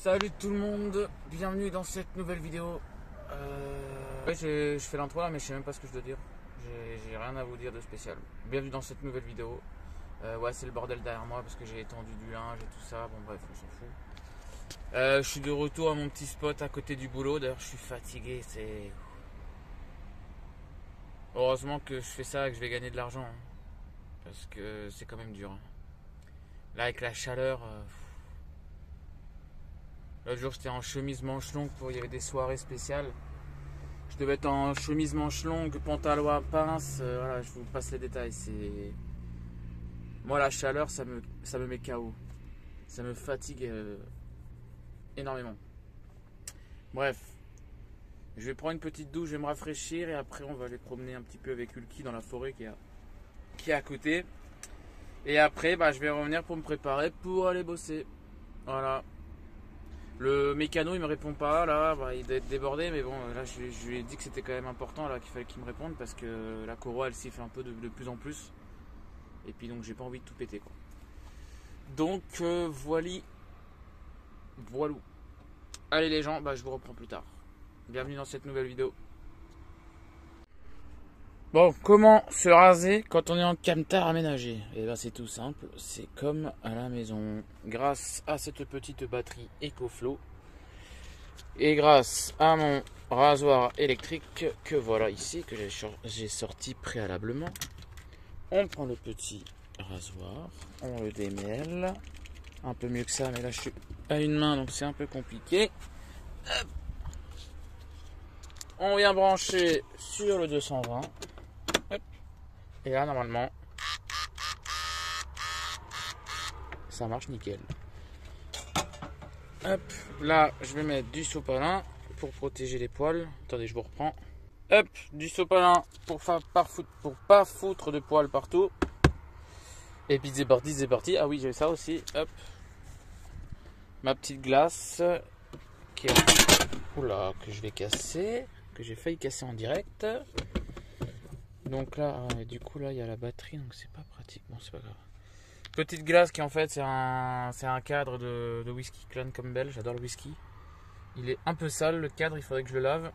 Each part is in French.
Salut tout le monde, bienvenue dans cette nouvelle vidéo. Ouais, je fais l'intro là mais je sais même pas ce que je dois dire. J'ai rien à vous dire de spécial. Bienvenue dans cette nouvelle vidéo. Ouais, c'est le bordel derrière moi parce que j'ai étendu du linge et tout ça. Bon bref, on s'en fout. Je suis de retour à mon petit spot à côté du boulot. D'ailleurs je suis fatigué, c'est... Heureusement que je fais ça et que je vais gagner de l'argent. Hein, parce que c'est quand même dur. Hein. Là avec la chaleur... L'autre jour j'étais en chemise manche longue, il y avait des soirées spéciales. Je devais être en chemise manche longue, pantalon à pince, voilà, je vous passe les détails. Moi la chaleur ça me met KO. Ça me fatigue énormément. Bref, je vais prendre une petite douche, je vais me rafraîchir et après on va aller promener un petit peu avec Ulki dans la forêt qui est à côté. Et après je vais revenir pour me préparer pour aller bosser. Voilà. Le mécano il me répond pas là, il doit être débordé mais bon là je lui ai dit que c'était quand même important là qu'il fallait qu'il me réponde parce que la courroie elle siffle un peu de plus en plus et puis donc j'ai pas envie de tout péter quoi. Donc voilou. Allez les gens, je vous reprends plus tard. Bienvenue dans cette nouvelle vidéo. Bon, comment se raser quand on est en camtar aménagé? Et c'est tout simple, c'est comme à la maison. Grâce à cette petite batterie EcoFlow et grâce à mon rasoir électrique que voilà ici, que j'ai sorti préalablement, on prend le petit rasoir, on le démêle, un peu mieux que ça, mais là je suis à une main donc c'est un peu compliqué. Hop. On vient brancher sur le 220. Et là normalement ça marche nickel. Hop, là je vais mettre du sopalin pour protéger les poils. Attendez, je vous reprends. Hop, du sopalin pour pas foutre de poils partout. Et puis c'est parti. Ah oui, j'ai ça aussi. Hop, ma petite glace qui est... Oula, que je vais casser, que j'ai failli casser en direct. Donc là, du coup là il y a la batterie, donc c'est pas pratique. Bon, c'est pas grave. Petite glace qui en fait c'est un cadre de whisky Clan Campbell. J'adore le whisky. Il est un peu sale le cadre, il faudrait que je le lave.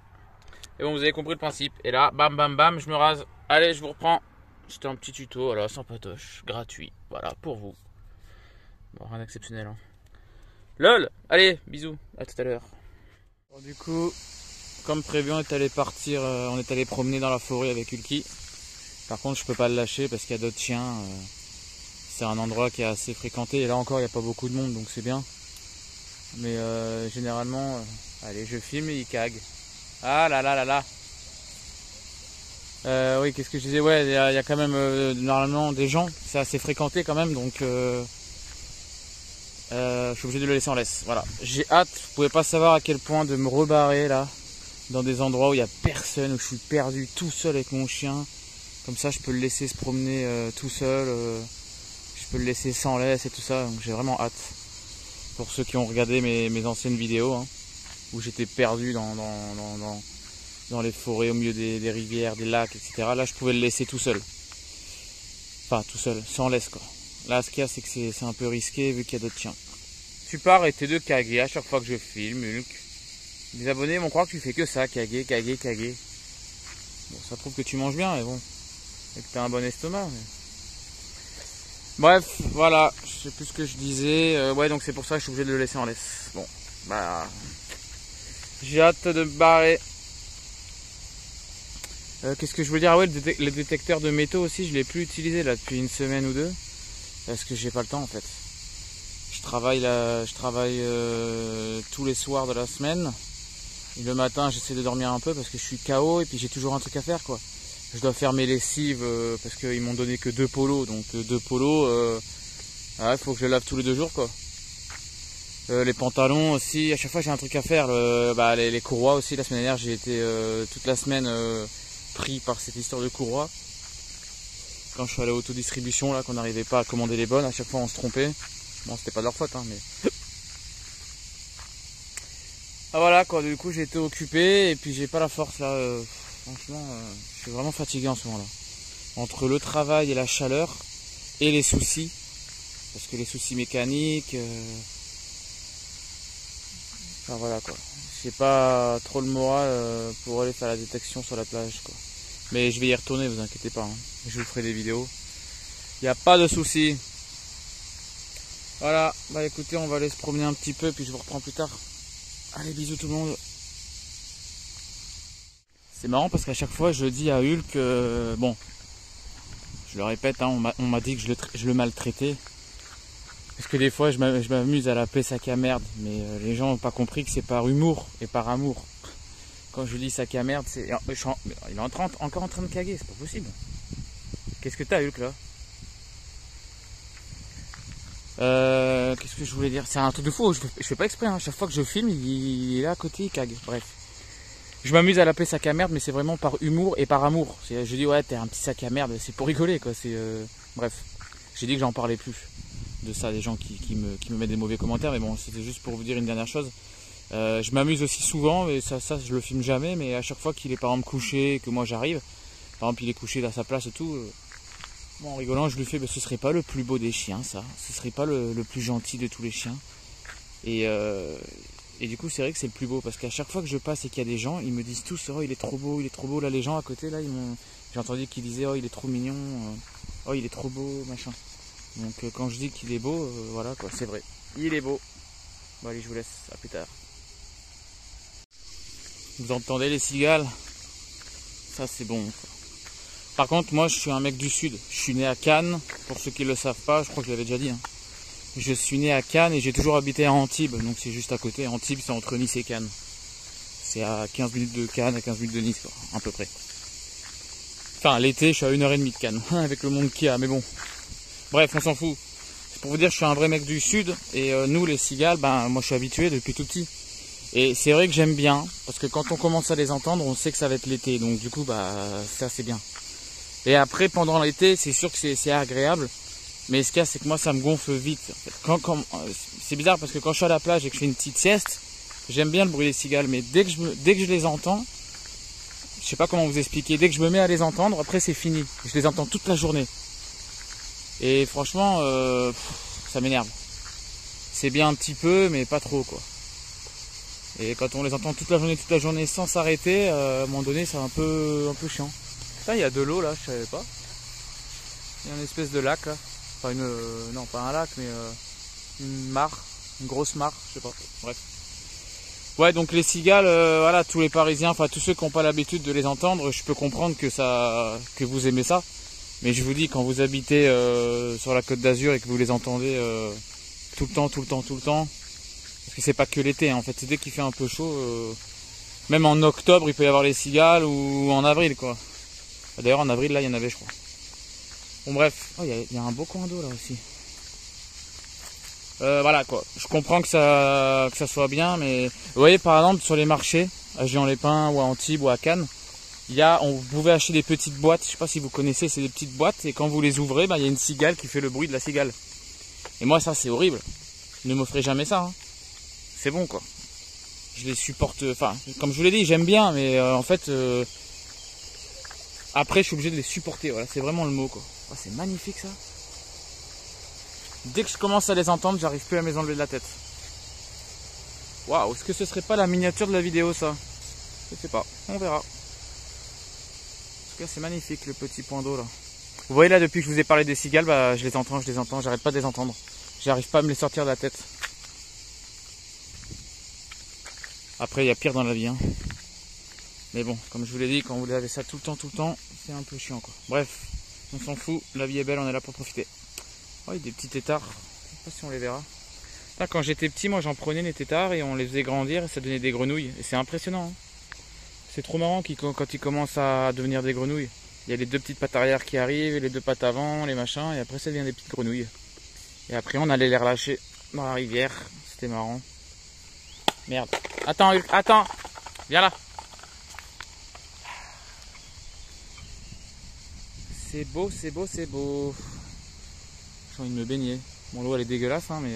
Et bon, vous avez compris le principe. Et là, bam bam bam, je me rase. Allez, je vous reprends. C'était un petit tuto, voilà, sans patoche, gratuit. Voilà, pour vous. Bon, rien d'exceptionnel. Hein. LOL. Allez, bisous, à tout à l'heure. Bon, du coup, comme prévu, on est allé promener dans la forêt avec Ulki. Par contre, je peux pas le lâcher parce qu'il y a d'autres chiens. C'est un endroit qui est assez fréquenté. Et là encore, il n'y a pas beaucoup de monde, donc c'est bien. Mais généralement, allez, je filme et il cague. Ah là là là là. Oui, qu'est-ce que je disais? Ouais, il y a quand même normalement des gens. C'est assez fréquenté quand même, donc je suis obligé de le laisser en laisse. Voilà. J'ai hâte. Vous pouvez pas savoir à quel point de me rebarrer là, dans des endroits où il n'y a personne, où je suis perdu tout seul avec mon chien. Comme ça, je peux le laisser se promener tout seul. Je peux le laisser sans laisse et tout ça. Donc j'ai vraiment hâte. Pour ceux qui ont regardé mes anciennes vidéos, hein, où j'étais perdu dans les forêts, au milieu des rivières, des lacs, etc. Là, je pouvais le laisser tout seul. Enfin, tout seul, sans laisse quoi. Là, ce qu'il y a, c'est que c'est un peu risqué vu qu'il y a d'autres chiens. Tu peux arrêter de caguer à chaque fois que je filme, Hulk. Les abonnés vont croire que tu fais que ça, caguer. Bon, ça prouve que tu manges bien, mais bon. Et que tu as un bon estomac. Mais... Bref, voilà, je sais plus ce que je disais. Ouais, donc c'est pour ça que je suis obligé de le laisser en laisse. Bon, j'ai hâte de me barrer. Qu'est-ce que je veux dire? Ah ouais, le détecteur de métaux aussi, je l'ai plus utilisé là depuis une semaine ou deux. Parce que j'ai pas le temps en fait. Je travaille tous les soirs de la semaine. Et le matin, j'essaie de dormir un peu parce que je suis KO et puis j'ai toujours un truc à faire quoi. Je dois faire mes lessives parce qu'ils m'ont donné que 2 polos. Donc 2 polos, faut que je lave tous les 2 jours quoi. Les pantalons aussi, à chaque fois j'ai un truc à faire. Les courroies aussi, la semaine dernière j'ai été toute la semaine pris par cette histoire de courroies. Quand je suis allé à l'autodistribution, là, qu'on n'arrivait pas à commander les bonnes, à chaque fois on se trompait. Bon, c'était pas de leur faute, hein, mais... Ah voilà, quoi, du coup j'ai été occupé et puis j'ai pas la force, là. Franchement, je suis vraiment fatigué en ce moment, là. Entre le travail et la chaleur et les soucis. Parce que les soucis mécaniques... Enfin voilà, quoi. J'ai pas trop le moral pour aller faire la détection sur la plage, quoi. Mais je vais y retourner, vous inquiétez pas, hein. Je vous ferai des vidéos. Il n'y a pas de souci. Voilà, bah écoutez, on va aller se promener un petit peu, puis je vous reprends plus tard. Allez, bisous tout le monde. C'est marrant parce qu'à chaque fois, je dis à Hulk, bon, je le répète, hein, on m'a dit que je le maltraitais. Parce que des fois, je m'amuse à l'appeler sac à merde. Mais les gens n'ont pas compris que c'est par humour et par amour. Quand je dis sac à merde, c'est... Il est encore en train de caguer, c'est pas possible. Qu'est-ce que t'as, Hulk, là? Qu'est-ce que je voulais dire? C'est un truc de fou, je fais pas exprès, hein. Chaque fois que je filme, il est là à côté, il cague. Bref. Je m'amuse à l'appeler sac à merde, mais c'est vraiment par humour et par amour. Je dis, ouais, t'es un petit sac à merde, c'est pour rigoler, quoi. Bref. J'ai dit que j'en parlais plus de ça, des gens qui me mettent des mauvais commentaires, mais bon, c'était juste pour vous dire une dernière chose. Je m'amuse aussi souvent, mais ça je le filme jamais, mais à chaque fois qu'il est par exemple couché, que moi j'arrive, par exemple il est couché à sa place et tout, bon, en rigolant je lui fais, ce serait pas le plus beau des chiens ça, ce serait pas le plus gentil de tous les chiens, et du coup c'est vrai que c'est le plus beau, parce qu'à chaque fois que je passe et qu'il y a des gens, ils me disent tous, oh il est trop beau, là les gens à côté, là j'ai entendu qu'ils disaient, oh il est trop mignon, oh il est trop beau, machin. Donc quand je dis qu'il est beau, voilà quoi, c'est vrai, il est beau. Bon allez, je vous laisse, à plus tard. Vous entendez les cigales? Ça c'est bon. Par contre moi je suis un mec du sud. Je suis né à Cannes. Pour ceux qui ne le savent pas, je crois que je l'avais déjà dit, hein. Je suis né à Cannes et j'ai toujours habité à Antibes. Donc c'est juste à côté. Antibes c'est entre Nice et Cannes. C'est à 15 minutes de Cannes, à 15 minutes de Nice, quoi, à peu près. Enfin l'été je suis à 1h30 de Cannes. Avec le monde qu'il y a, mais bon. Bref, on s'en fout. C'est pour vous dire que je suis un vrai mec du sud. Et nous les cigales, ben moi je suis habitué depuis tout petit. Et c'est vrai que j'aime bien, parce que quand on commence à les entendre, on sait que ça va être l'été, donc du coup, bah, ça c'est bien. Et après, pendant l'été, c'est sûr que c'est agréable, mais ce qu'il y a, c'est que moi, ça me gonfle vite. En fait. C'est bizarre, parce que quand je suis à la plage et que je fais une petite sieste, j'aime bien le bruit des cigales, mais dès que je les entends, je sais pas comment vous expliquer, dès que je me mets à les entendre, après c'est fini. Je les entends toute la journée. Et franchement, ça m'énerve. C'est bien un petit peu, mais pas trop, quoi. Et quand on les entend toute la journée sans s'arrêter, à un moment donné c'est un peu chiant. Putain, il y a de l'eau là, je savais pas. Il y a une espèce de lac là. Enfin non pas un lac mais une mare, une grosse mare, je sais pas. Bref. Ouais, donc les cigales, voilà, tous les Parisiens, enfin tous ceux qui n'ont pas l'habitude de les entendre, je peux comprendre que vous aimez ça. Mais je vous dis, quand vous habitez sur la Côte d'Azur et que vous les entendez tout le temps, parce que c'est pas que l'été, hein. En fait c'est dès qu'il fait un peu chaud, même en octobre il peut y avoir les cigales, ou en avril quoi. D'ailleurs en avril là il y en avait je crois. Bon bref, oh, il y a un beau coin d'eau là aussi. Voilà quoi, je comprends que ça soit bien, mais vous voyez par exemple sur les marchés, à Géant-les-Pins ou à Antibes ou à Cannes, vous pouvez acheter des petites boîtes, je sais pas si vous connaissez, c'est des petites boîtes, et quand vous les ouvrez, il y a une cigale qui fait le bruit de la cigale. Et moi ça c'est horrible, ne m'offrez jamais ça, hein. C'est bon quoi. Je les supporte, enfin comme je vous l'ai dit j'aime bien, mais en fait après je suis obligé de les supporter, voilà, c'est vraiment le mot quoi. Oh, c'est magnifique ça. Dès que je commence à les entendre, j'arrive plus à me les enlever de la tête. Waouh, est-ce que ce serait pas la miniature de la vidéo ça? Je sais pas, on verra. En tout cas c'est magnifique le petit point d'eau là. Vous voyez là, depuis que je vous ai parlé des cigales, bah, je les entends, j'arrête pas de les entendre. J'arrive pas à me les sortir de la tête. Après il y a pire dans la vie, hein. Mais bon, comme je vous l'ai dit, quand vous avez ça tout le temps, c'est un peu chiant quoi. Bref, on s'en fout, la vie est belle, on est là pour profiter. Oh, il y a des petits têtards, je sais pas si on les verra. Là, quand j'étais petit, moi j'en prenais des têtards et on les faisait grandir et ça donnait des grenouilles. Et c'est impressionnant, hein. C'est trop marrant quand ils commencent à devenir des grenouilles. Il y a les deux petites pattes arrière qui arrivent, les deux pattes avant, les machins, et après ça devient des petites grenouilles. Et après on allait les relâcher dans la rivière, c'était marrant. Merde. Attends, Hulk, attends. Viens là. C'est beau, c'est beau, c'est beau. J'ai envie de me baigner. Bon, l'eau elle est dégueulasse, hein, mais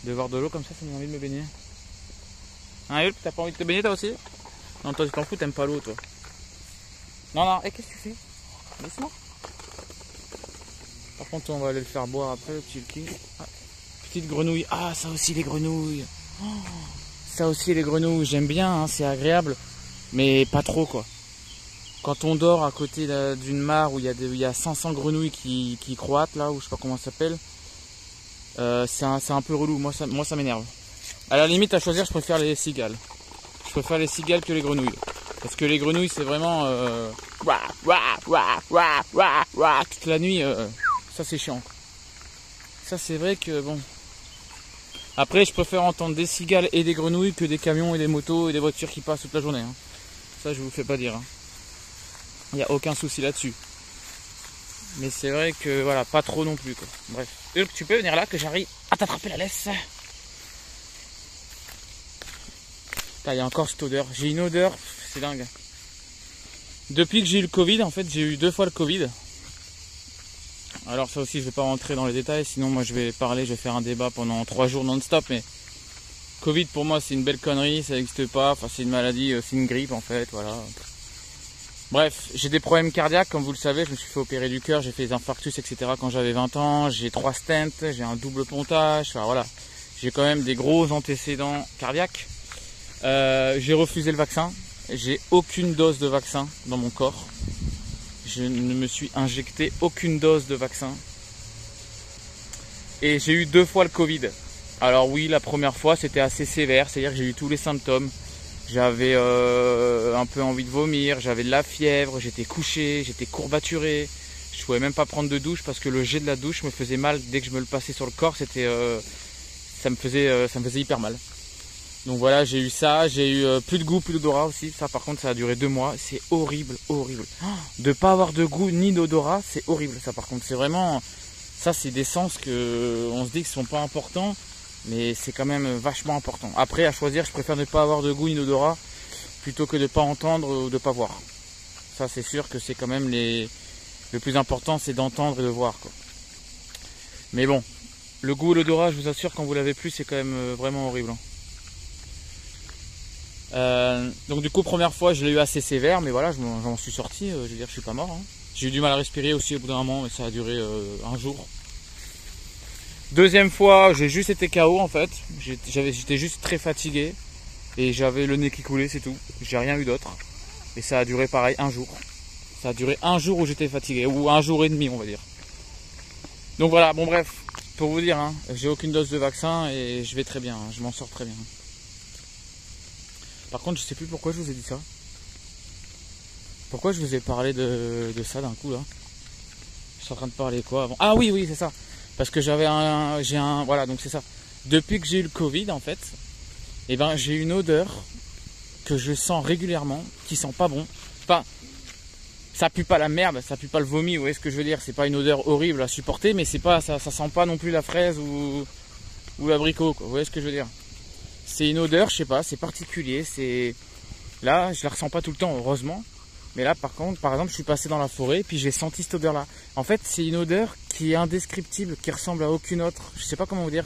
de voir de l'eau comme ça me donne envie de me baigner. Hein, Hulk, t'as pas envie de te baigner toi aussi? Non, toi tu t'en fous, t'aimes pas l'eau toi. Non, non, qu'est-ce que tu fais? Laisse-moi. Par contre, on va aller le faire boire après, le petit Hulky. Ah, petite grenouille. Ah, ça aussi les grenouilles. Oh, ça aussi les grenouilles, j'aime bien, hein, c'est agréable. Mais pas trop quoi. Quand on dort à côté d'une mare où il y a 500 grenouilles qui croattent là, ou je sais pas comment ça s'appelle, c'est un peu relou, moi ça m'énerve. À la limite à choisir, je préfère les cigales. Je préfère les cigales que les grenouilles. Parce que les grenouilles c'est vraiment toute la nuit, ça c'est chiant. Ça c'est vrai que bon. Après je préfère entendre des cigales et des grenouilles que des camions et des motos et des voitures qui passent toute la journée. Hein. Ça je vous fais pas dire. Hein. Il n'y a aucun souci là-dessus. Mais c'est vrai que voilà, pas trop non plus quoi. Bref. Hulk, tu peux venir là que j'arrive à t'attraper la laisse. Il y a encore cette odeur. J'ai une odeur, c'est dingue. Depuis que j'ai eu le Covid, en fait, j'ai eu 2 fois le Covid. Alors ça aussi, je vais pas rentrer dans les détails, sinon moi je vais faire un débat pendant 3 jours non-stop. Mais Covid pour moi c'est une belle connerie, ça n'existe pas. Enfin c'est une maladie, c'est une grippe en fait, voilà. Bref, j'ai des problèmes cardiaques, comme vous le savez, je me suis fait opérer du cœur, j'ai fait des infarctus, etc. quand j'avais 20 ans, j'ai 3 stents, j'ai un double pontage, enfin voilà. J'ai quand même des gros antécédents cardiaques. J'ai refusé le vaccin, j'ai aucune dose de vaccin dans mon corps. Je ne me suis injecté aucune dose de vaccin. Et j'ai eu 2 fois le Covid. Alors oui, la première fois c'était assez sévère, c'est-à-dire que j'ai eu tous les symptômes. J'avais un peu envie de vomir, j'avais de la fièvre, j'étais couché, j'étais courbaturé. Je pouvais même pas prendre de douche parce que le jet de la douche me faisait mal dès que je me le passais sur le corps. C'était, ça me faisait hyper mal. Donc voilà, j'ai eu ça, j'ai eu plus de goût, plus d'odorat aussi. Ça par contre ça a duré 2 mois, c'est horrible, horrible. De pas avoir de goût ni d'odorat, c'est horrible. Ça par contre c'est vraiment, ça c'est des sens que on se dit qu'ils sont pas importants. Mais c'est quand même vachement important. Après, à choisir, je préfère ne pas avoir de goût ni d'odorat plutôt que de ne pas entendre ou de ne pas voir. Ça, c'est sûr que c'est quand même le plus important, c'est d'entendre et de voir, quoi. Mais bon, le goût et l'odorat, je vous assure, quand vous l'avez plus, c'est quand même vraiment horrible. Donc du coup, première fois, je l'ai eu assez sévère, mais voilà, j'en suis sorti. Je veux dire, je suis pas mort. Hein. J'ai eu du mal à respirer aussi au bout d'un moment, et ça a duré un jour. Deuxième fois, j'ai juste été KO en fait. J'étais juste très fatigué et j'avais le nez qui coulait, c'est tout. J'ai rien eu d'autre. Et ça a duré pareil un jour. Ça a duré un jour où j'étais fatigué, ou un jour et demi on va dire. Donc voilà, bon bref, pour vous dire, hein, j'ai aucune dose de vaccin et je vais très bien, hein, je m'en sors très bien. Par contre, je sais plus pourquoi je vous ai dit ça. Pourquoi je vous ai parlé de ça d'un coup là. Je suis en train de parler quoi avant? Ah oui, c'est ça. Parce que voilà, donc c'est ça. Depuis que j'ai eu le Covid, en fait, eh ben, j'ai une odeur que je sens régulièrement, qui sent pas bon. Enfin, ça pue pas la merde, ça pue pas le vomi, vous voyez ce que je veux dire. C'est pas une odeur horrible à supporter, mais c'est pas, ça sent pas non plus la fraise ou l'abricot, quoi. Vous voyez ce que je veux dire. C'est une odeur, je sais pas, c'est particulier. Là, je la ressens pas tout le temps, heureusement. Mais là, par contre, par exemple, je suis passé dans la forêt, puis j'ai senti cette odeur-là. En fait, c'est une odeur qui est indescriptible, qui ressemble à aucune autre. Je sais pas comment vous dire.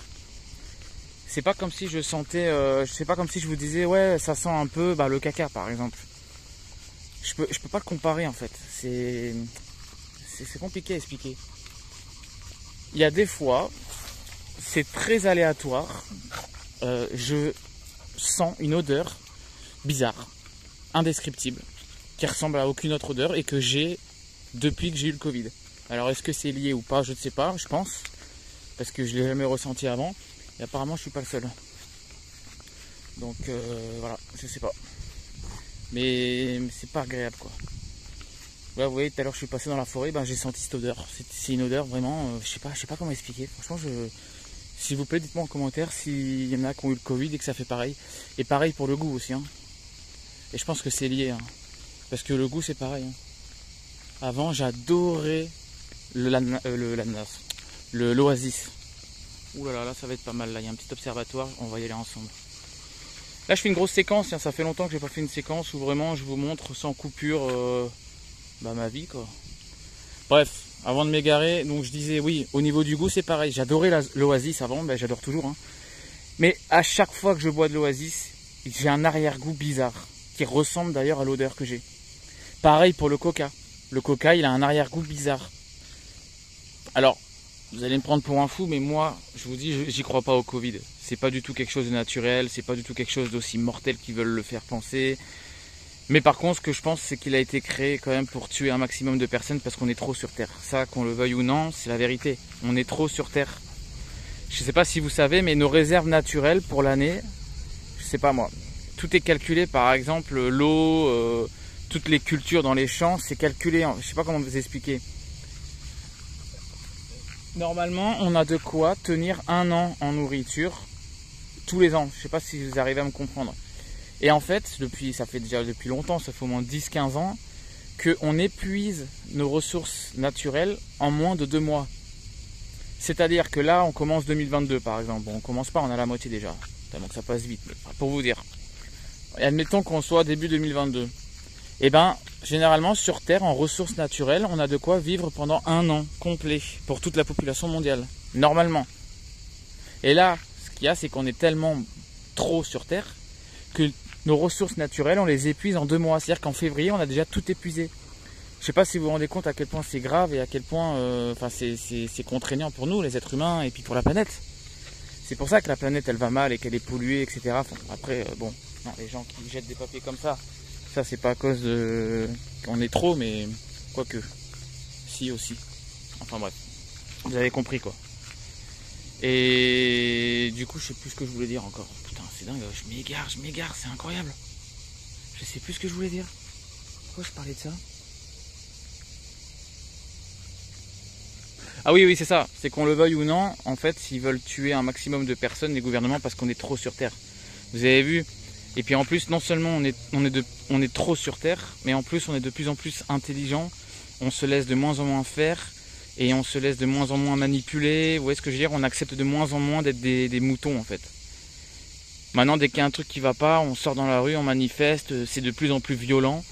C'est pas comme si je sentais, c'est pas comme si je vous disais, ouais, ça sent un peu, le caca, par exemple. Je peux pas le comparer, en fait. C'est compliqué à expliquer. Il y a des fois, c'est très aléatoire. Je sens une odeur bizarre, indescriptible, qui ressemble à aucune autre odeur et que j'ai depuis que j'ai eu le Covid. Alors est-ce que c'est lié ou pas, je ne sais pas, je pense, parce que je ne l'ai jamais ressenti avant et apparemment je suis pas le seul. Donc voilà, je sais pas. Mais c'est pas agréable quoi. Ouais, vous voyez, tout à l'heure je suis passé dans la forêt, j'ai senti cette odeur. C'est une odeur vraiment, je sais pas comment expliquer. Franchement, s'il vous plaît, dites-moi en commentaire s'il y en a qui ont eu le Covid et que ça fait pareil. Et pareil pour le goût aussi. Hein. Et je pense que c'est lié. Hein. Parce que le goût c'est pareil. Hein. Avant j'adorais l'oasis. Ouh là là, ça va être pas mal là. Il y a un petit observatoire, on va y aller ensemble. Là je fais une grosse séquence. Hein. Ça fait longtemps que j'ai pas fait une séquence où vraiment je vous montre sans coupure ma vie quoi. Bref, avant de m'égarer, donc je disais oui, au niveau du goût c'est pareil. J'adorais l'Oasis avant, ben, j'adore toujours. Hein. Mais à chaque fois que je bois de l'Oasis, j'ai un arrière-goût bizarre, qui ressemble d'ailleurs à l'odeur que j'ai. Pareil pour le Coca. Le Coca, il a un arrière-goût bizarre. Alors, vous allez me prendre pour un fou, mais moi, je vous dis, j'y crois pas au Covid. C'est pas du tout quelque chose de naturel, c'est pas du tout quelque chose d'aussi mortel qu'ils veulent le faire penser. Mais par contre, ce que je pense, c'est qu'il a été créé quand même pour tuer un maximum de personnes parce qu'on est trop sur Terre. Ça, qu'on le veuille ou non, c'est la vérité. On est trop sur Terre. Je sais pas si vous savez, mais nos réserves naturelles pour l'année, je sais pas moi, tout est calculé. Par exemple, l'eau, toutes les cultures dans les champs, c'est calculé. Je sais pas comment vous expliquer. Normalement, on a de quoi tenir 1 an en nourriture tous les ans. Je sais pas si vous arrivez à me comprendre. Et en fait, ça fait déjà depuis longtemps, ça fait au moins 10-15 ans, qu'on épuise nos ressources naturelles en moins de 2 mois. C'est-à-dire que là, on commence 2022 par exemple. Bon, on commence pas, on a la moitié déjà. Donc ça passe vite, mais pour vous dire. Et admettons qu'on soit début 2022. Et ben, généralement sur Terre, en ressources naturelles, on a de quoi vivre pendant 1 an complet pour toute la population mondiale, normalement. Et là, ce qu'il y a, c'est qu'on est tellement trop sur Terre que nos ressources naturelles, on les épuise en 2 mois. C'est-à-dire qu'en février, on a déjà tout épuisé. Je sais pas si vous vous rendez compte à quel point c'est grave et à quel point c'est contraignant pour nous, les êtres humains, et puis pour la planète. C'est pour ça que la planète, elle va mal et qu'elle est polluée, etc. Enfin, après, bon, non, les gens qui jettent des papiers comme ça c'est pas à cause qu'on est trop, mais quoique. Si aussi. Enfin bref. Vous avez compris quoi. Et du coup, je sais plus ce que je voulais dire encore. Putain, c'est dingue, je m'égare, c'est incroyable. Je sais plus ce que je voulais dire. Pourquoi je parlais de ça? Ah oui, c'est ça. C'est qu'on le veuille ou non, en fait, s'ils veulent tuer un maximum de personnes, les gouvernements, parce qu'on est trop sur Terre. Vous avez vu? Et puis en plus, non seulement on est trop sur Terre, mais en plus on est de plus en plus intelligent, on se laisse de moins en moins faire, et on se laisse de moins en moins manipuler. Vous voyez ce que je veux dire? On accepte de moins en moins d'être des moutons en fait. Maintenant, dès qu'il y a un truc qui va pas, on sort dans la rue, on manifeste, c'est de plus en plus violent.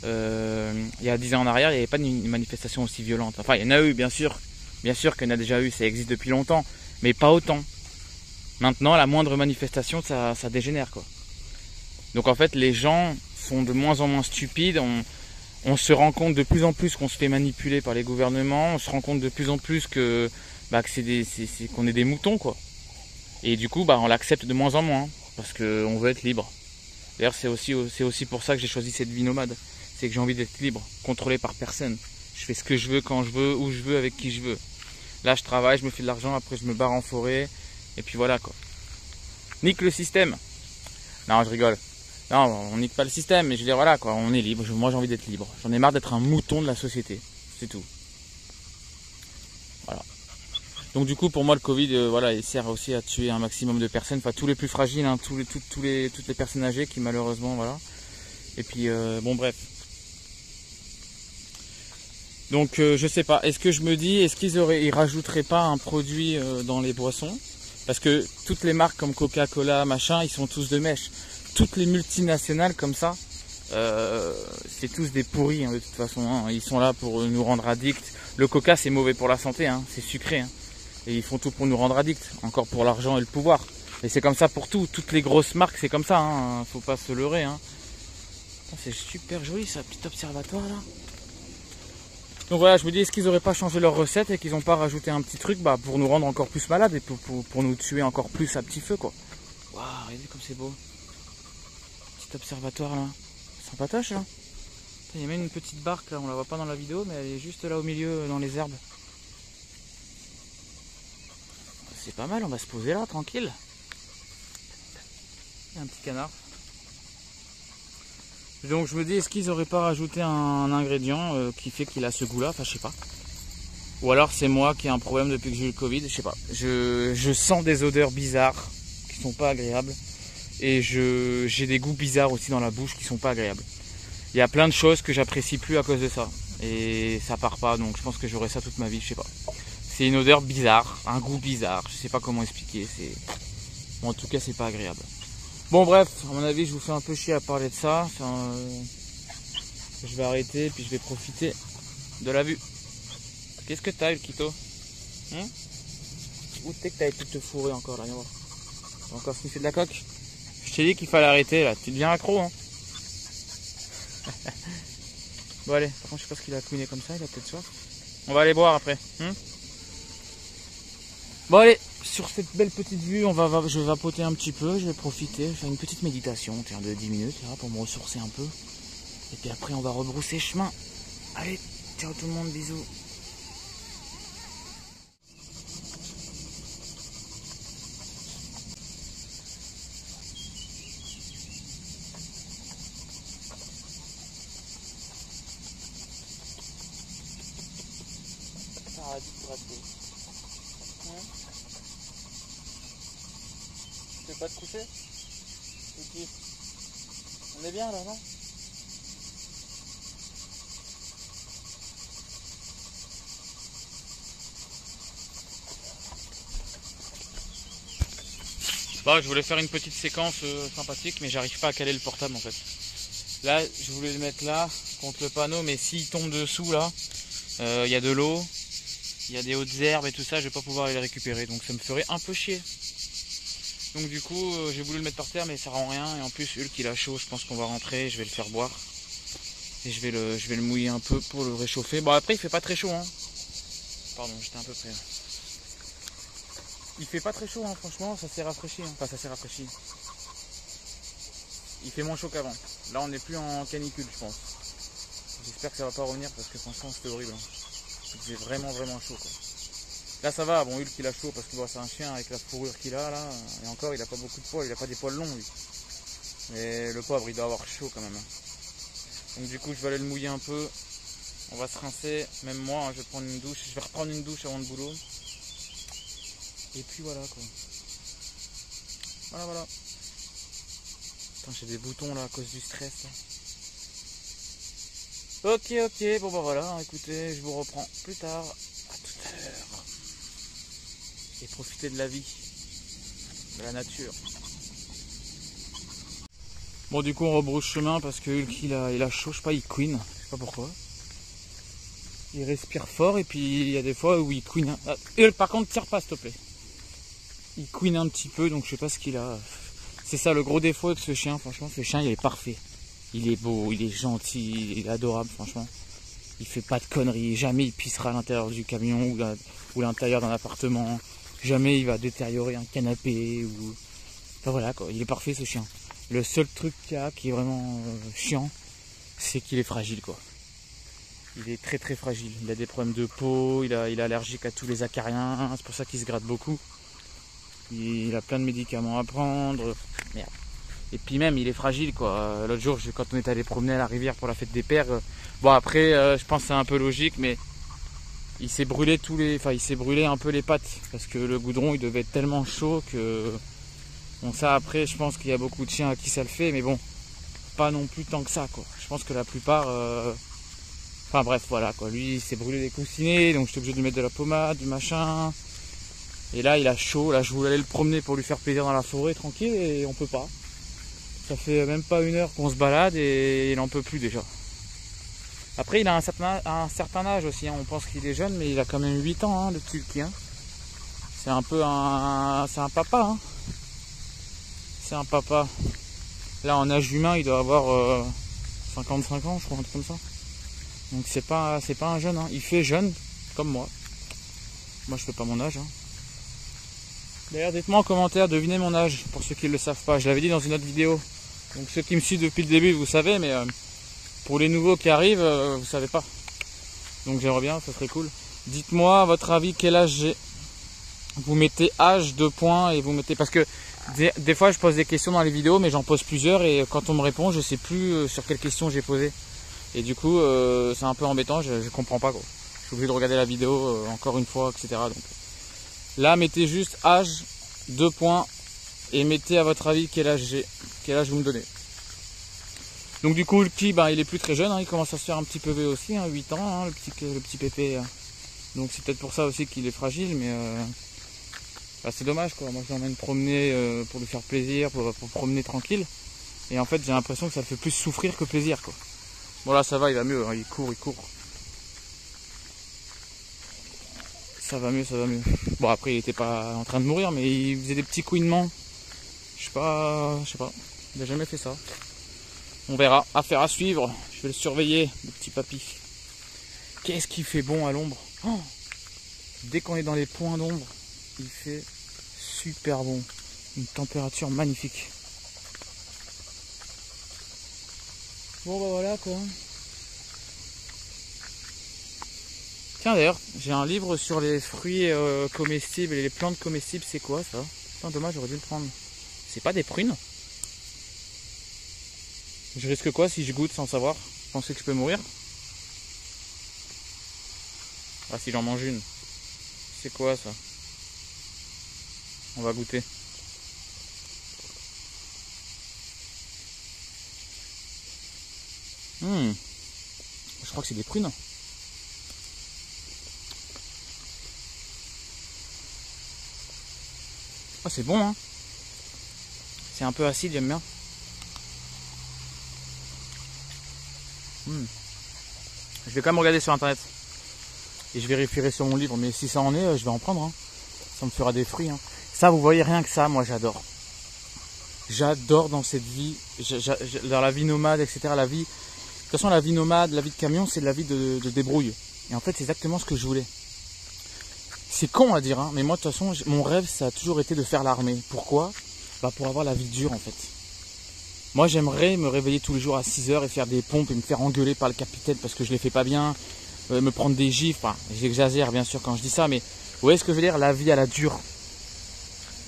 Il y a 10 ans en arrière, il n'y avait pas une manifestation aussi violente. Enfin, il y en a eu, bien sûr qu'il y en a déjà eu, ça existe depuis longtemps, mais pas autant. Maintenant, la moindre manifestation, ça dégénère quoi. Donc en fait, les gens sont de moins en moins stupides, on se rend compte de plus en plus qu'on se fait manipuler par les gouvernements, on se rend compte de plus en plus que qu'on est des moutons quoi. Et du coup, on l'accepte de moins en moins, parce qu'on veut être libre. D'ailleurs, c'est aussi pour ça que j'ai choisi cette vie nomade. C'est que j'ai envie d'être libre, contrôlé par personne. Je fais ce que je veux, quand je veux, où je veux, avec qui je veux. Là, je travaille, je me fais de l'argent, après je me barre en forêt, et puis voilà quoi. Nique le système. Non, je rigole. Non, on nique pas le système, mais je veux dire, voilà quoi, on est libre. Moi, j'ai envie d'être libre. J'en ai marre d'être un mouton de la société. C'est tout. Voilà. Donc du coup, pour moi, le Covid, voilà, il sert aussi à tuer un maximum de personnes. Enfin, tous les plus fragiles, hein, toutes les personnes âgées qui malheureusement, voilà. Et puis, bon, bref. Donc, je sais pas. Est-ce que je me dis, est-ce ils rajouteraient pas un produit dans les boissons? Parce que toutes les marques comme Coca-Cola, machin, ils sont tous de mèche. Toutes les multinationales comme ça, c'est tous des pourris hein, de toute façon. Hein. Ils sont là pour nous rendre addicts. Le Coca, c'est mauvais pour la santé, hein. C'est sucré. Hein. Et ils font tout pour nous rendre addicts. Encore pour l'argent et le pouvoir. Et c'est comme ça pour tout. Toutes les grosses marques, c'est comme ça. Hein. Faut pas se leurrer. Hein. C'est super joli, ça, petit observatoire là. Donc voilà, je me dis, est-ce qu'ils n'auraient pas changé leur recette et qu'ils n'ont pas rajouté un petit truc pour nous rendre encore plus malades et pour nous tuer encore plus à petit feu quoi. Waouh, regardez comme c'est beau. Petit observatoire là. Sympatoche là. Il y a même une petite barque là, on la voit pas dans la vidéo, mais elle est juste là au milieu dans les herbes. C'est pas mal, on va se poser là, tranquille. Il y a un petit canard. Donc je me dis, est-ce qu'ils n'auraient pas rajouté un ingrédient qui fait qu'il a ce goût là, enfin je sais pas. Ou alors c'est moi qui ai un problème depuis que j'ai eu le Covid, je sais pas. Je sens des odeurs bizarres qui sont pas agréables. Et j'ai des goûts bizarres aussi dans la bouche qui sont pas agréables. Il y a plein de choses que j'apprécie plus à cause de ça. Et ça part pas, donc je pense que j'aurai ça toute ma vie, je sais pas. C'est une odeur bizarre, un goût bizarre, je sais pas comment expliquer. Bon, en tout cas, c'est pas agréable. Bon bref, à mon avis, je vous fais un peu chier à parler de ça. Je vais arrêter, puis je vais profiter de la vue. Qu'est-ce que t'as, Ulkito? Où t'es que t'as été te fourrer encore là? Viens voir. T'as encore sniffé de la coque? Je t'ai dit qu'il fallait arrêter là. Tu deviens accro, hein. Bon allez, par contre je sais pas ce qu'il a couiné comme ça, il a peut-être soif. On va aller boire après. Bon allez, sur cette belle petite vue, je vais vapoter un petit peu, je vais profiter, je vais faire une petite méditation, tiens, de 10 minutes là, pour me ressourcer un peu. Et puis après on va rebrousser chemin. Allez, ciao tout le monde, bisous. Arrête de gratter. Tu veux pas te coucher? Ok. On est bien là, non? Bon, je voulais faire une petite séquence sympathique, mais j'arrive pas à caler le portable en fait. Là, je voulais le mettre là, contre le panneau, mais s'il tombe dessous là, il y a de l'eau, il y a des hautes herbes et tout ça, je vais pas pouvoir aller les récupérer, donc ça me ferait un peu chier. Donc du coup, j'ai voulu le mettre par terre, mais ça rend rien, et en plus, Hulk il a chaud, je pense qu'on va rentrer, je vais le faire boire. Et je vais le mouiller un peu pour le réchauffer. Bon, après, il fait pas très chaud, hein. Pardon, j'étais un peu près. Il fait pas très chaud, hein, franchement, ça s'est rafraîchi. Hein. Enfin, ça s'est rafraîchi. Il fait moins chaud qu'avant. Là, on n'est plus en canicule, je pense. J'espère que ça va pas revenir parce que franchement, c'était horrible. Hein. Il faisait vraiment, vraiment chaud, quoi. Là, ça va. Bon, Hulk, il a chaud parce que bon, c'est un chien avec la fourrure qu'il a, là. Et encore, il a pas beaucoup de poils. Il a pas des poils longs, lui. Mais le pauvre, il doit avoir chaud quand même. Hein. Donc, du coup, je vais aller le mouiller un peu. On va se rincer. Même moi, hein, je vais prendre une douche. Je vais reprendre une douche avant le boulot. Et puis voilà quoi. Voilà. Putain, j'ai des boutons là à cause du stress là. Ok, bon bah voilà, écoutez, je vous reprends plus tard. À tout à l'heure. Et profitez de la vie. De la nature. Bon du coup on rebrousse chemin parce que Hulk il a chaud, je sais pas, il couine, je sais pas pourquoi. Il respire fort et puis il y a des fois où il couine. Ah, Hulk par contre tire pas s'il te plaît. Il couine un petit peu, donc je sais pas ce qu'il a. C'est ça le gros défaut avec ce chien, franchement, ce chien il est parfait. Il est beau, il est gentil, il est adorable, franchement. Il fait pas de conneries, jamais il pissera à l'intérieur du camion ou l'intérieur d'un appartement. Jamais il va détériorer un canapé ou... Enfin voilà quoi, il est parfait ce chien. Le seul truc qu'il y a qui est vraiment chiant, c'est qu'il est fragile quoi. Il est très très fragile, il a des problèmes de peau, il est allergique à tous les acariens, c'est pour ça qu'il se gratte beaucoup. Il a plein de médicaments à prendre. Merde. Et puis même il est fragile quoi. L'autre jour quand on est allé promener à la rivière pour la fête des pères, bon après je pense que c'est un peu logique mais il s'est brûlé il s'est brûlé un peu les pattes parce que le goudron il devait être tellement chaud que bon ça après je pense qu'il y a beaucoup de chiens à qui ça le fait mais bon pas non plus tant que ça quoi. Je pense que la plupart enfin bref voilà quoi. Lui il s'est brûlé les coussinets donc j'étais obligé de lui mettre de la pommade, du machin. Et là il a chaud, là je voulais aller le promener pour lui faire plaisir dans la forêt tranquille et on peut pas. Ça fait même pas une heure qu'on se balade et il n'en peut plus déjà. Après il a un certain âge aussi, hein. On pense qu'il est jeune mais il a quand même 8 ans hein, le petit Hulk. Hein. C'est un peu c'est un papa. Hein. C'est un papa. Là en âge humain il doit avoir 55 ans je crois, un truc comme ça. Donc c'est pas un jeune, hein. Il fait jeune comme moi. Moi je fais pas mon âge. Hein. D'ailleurs dites-moi en commentaire, devinez mon âge pour ceux qui ne le savent pas. Je l'avais dit dans une autre vidéo. Donc ceux qui me suivent depuis le début vous savez mais pour les nouveaux qui arrivent vous savez pas. Donc j'aimerais bien, ça serait cool. Dites-moi à votre avis quel âge j'ai. Vous mettez âge 2 points et vous mettez parce que des fois je pose des questions dans les vidéos mais j'en pose plusieurs et quand on me répond je sais plus sur quelle question j'ai posé. Et du coup c'est un peu embêtant, je comprends pas quoi. Je suis obligé de regarder la vidéo encore une fois etc. Donc là mettez juste âge 2 points et mettez à votre avis quel âge j'ai, quel âge vous me donnez. Donc du coup Hulky il est plus très jeune, hein, il commence à se faire un petit peu vieux aussi, hein, 8 ans hein, le petit pépé. Donc c'est peut-être pour ça aussi qu'il est fragile mais c'est dommage quoi. Moi je l'emmène promener pour lui faire plaisir, pour promener tranquille. Et en fait j'ai l'impression que ça le fait plus souffrir que plaisir quoi. Bon là ça va, il va mieux, hein, il court. Ça va mieux, ça va mieux. Bon, après, il était pas en train de mourir, mais il faisait des petits couinements. Je sais pas. Il a jamais fait ça. On verra. Affaire à suivre. Je vais le surveiller, le petit papy. Qu'est-ce qu'il fait bon à l'ombre. Oh, dès qu'on est dans les points d'ombre, il fait super bon. Une température magnifique. Bon, bah voilà quoi. Tiens, d'ailleurs, j'ai un livre sur les fruits comestibles et les plantes comestibles. C'est quoi ça? Putain, dommage, j'aurais dû le prendre. C'est pas des prunes? Je risque quoi si je goûte sans savoir? Vous pensez que je peux mourir? Ah, si j'en mange une. C'est quoi ça? On va goûter. Je crois que c'est des prunes. Oh, c'est bon, hein. C'est un peu acide, j'aime bien. Je vais quand même regarder sur internet. Et je vérifierai sur mon livre. Mais si ça en est, je vais en prendre. Hein. Ça me fera des fruits. Hein. Ça, vous voyez, rien que ça, moi j'adore. J'adore dans cette vie. Dans la vie nomade, etc. La vie. De toute façon, la vie nomade, la vie de camion, c'est la vie de débrouille. Et en fait, c'est exactement ce que je voulais. C'est con à dire, hein, mais moi, de toute façon, mon rêve, ça a toujours été de faire l'armée. Pourquoi? Bah, pour avoir la vie dure, en fait. Moi, j'aimerais me réveiller tous les jours à 6 h et faire des pompes et me faire engueuler par le capitaine parce que je les fais pas bien, me prendre des gifles. Enfin, j'exagère, bien sûr, quand je dis ça, mais vous voyez ce que je veux dire? La vie à la dure.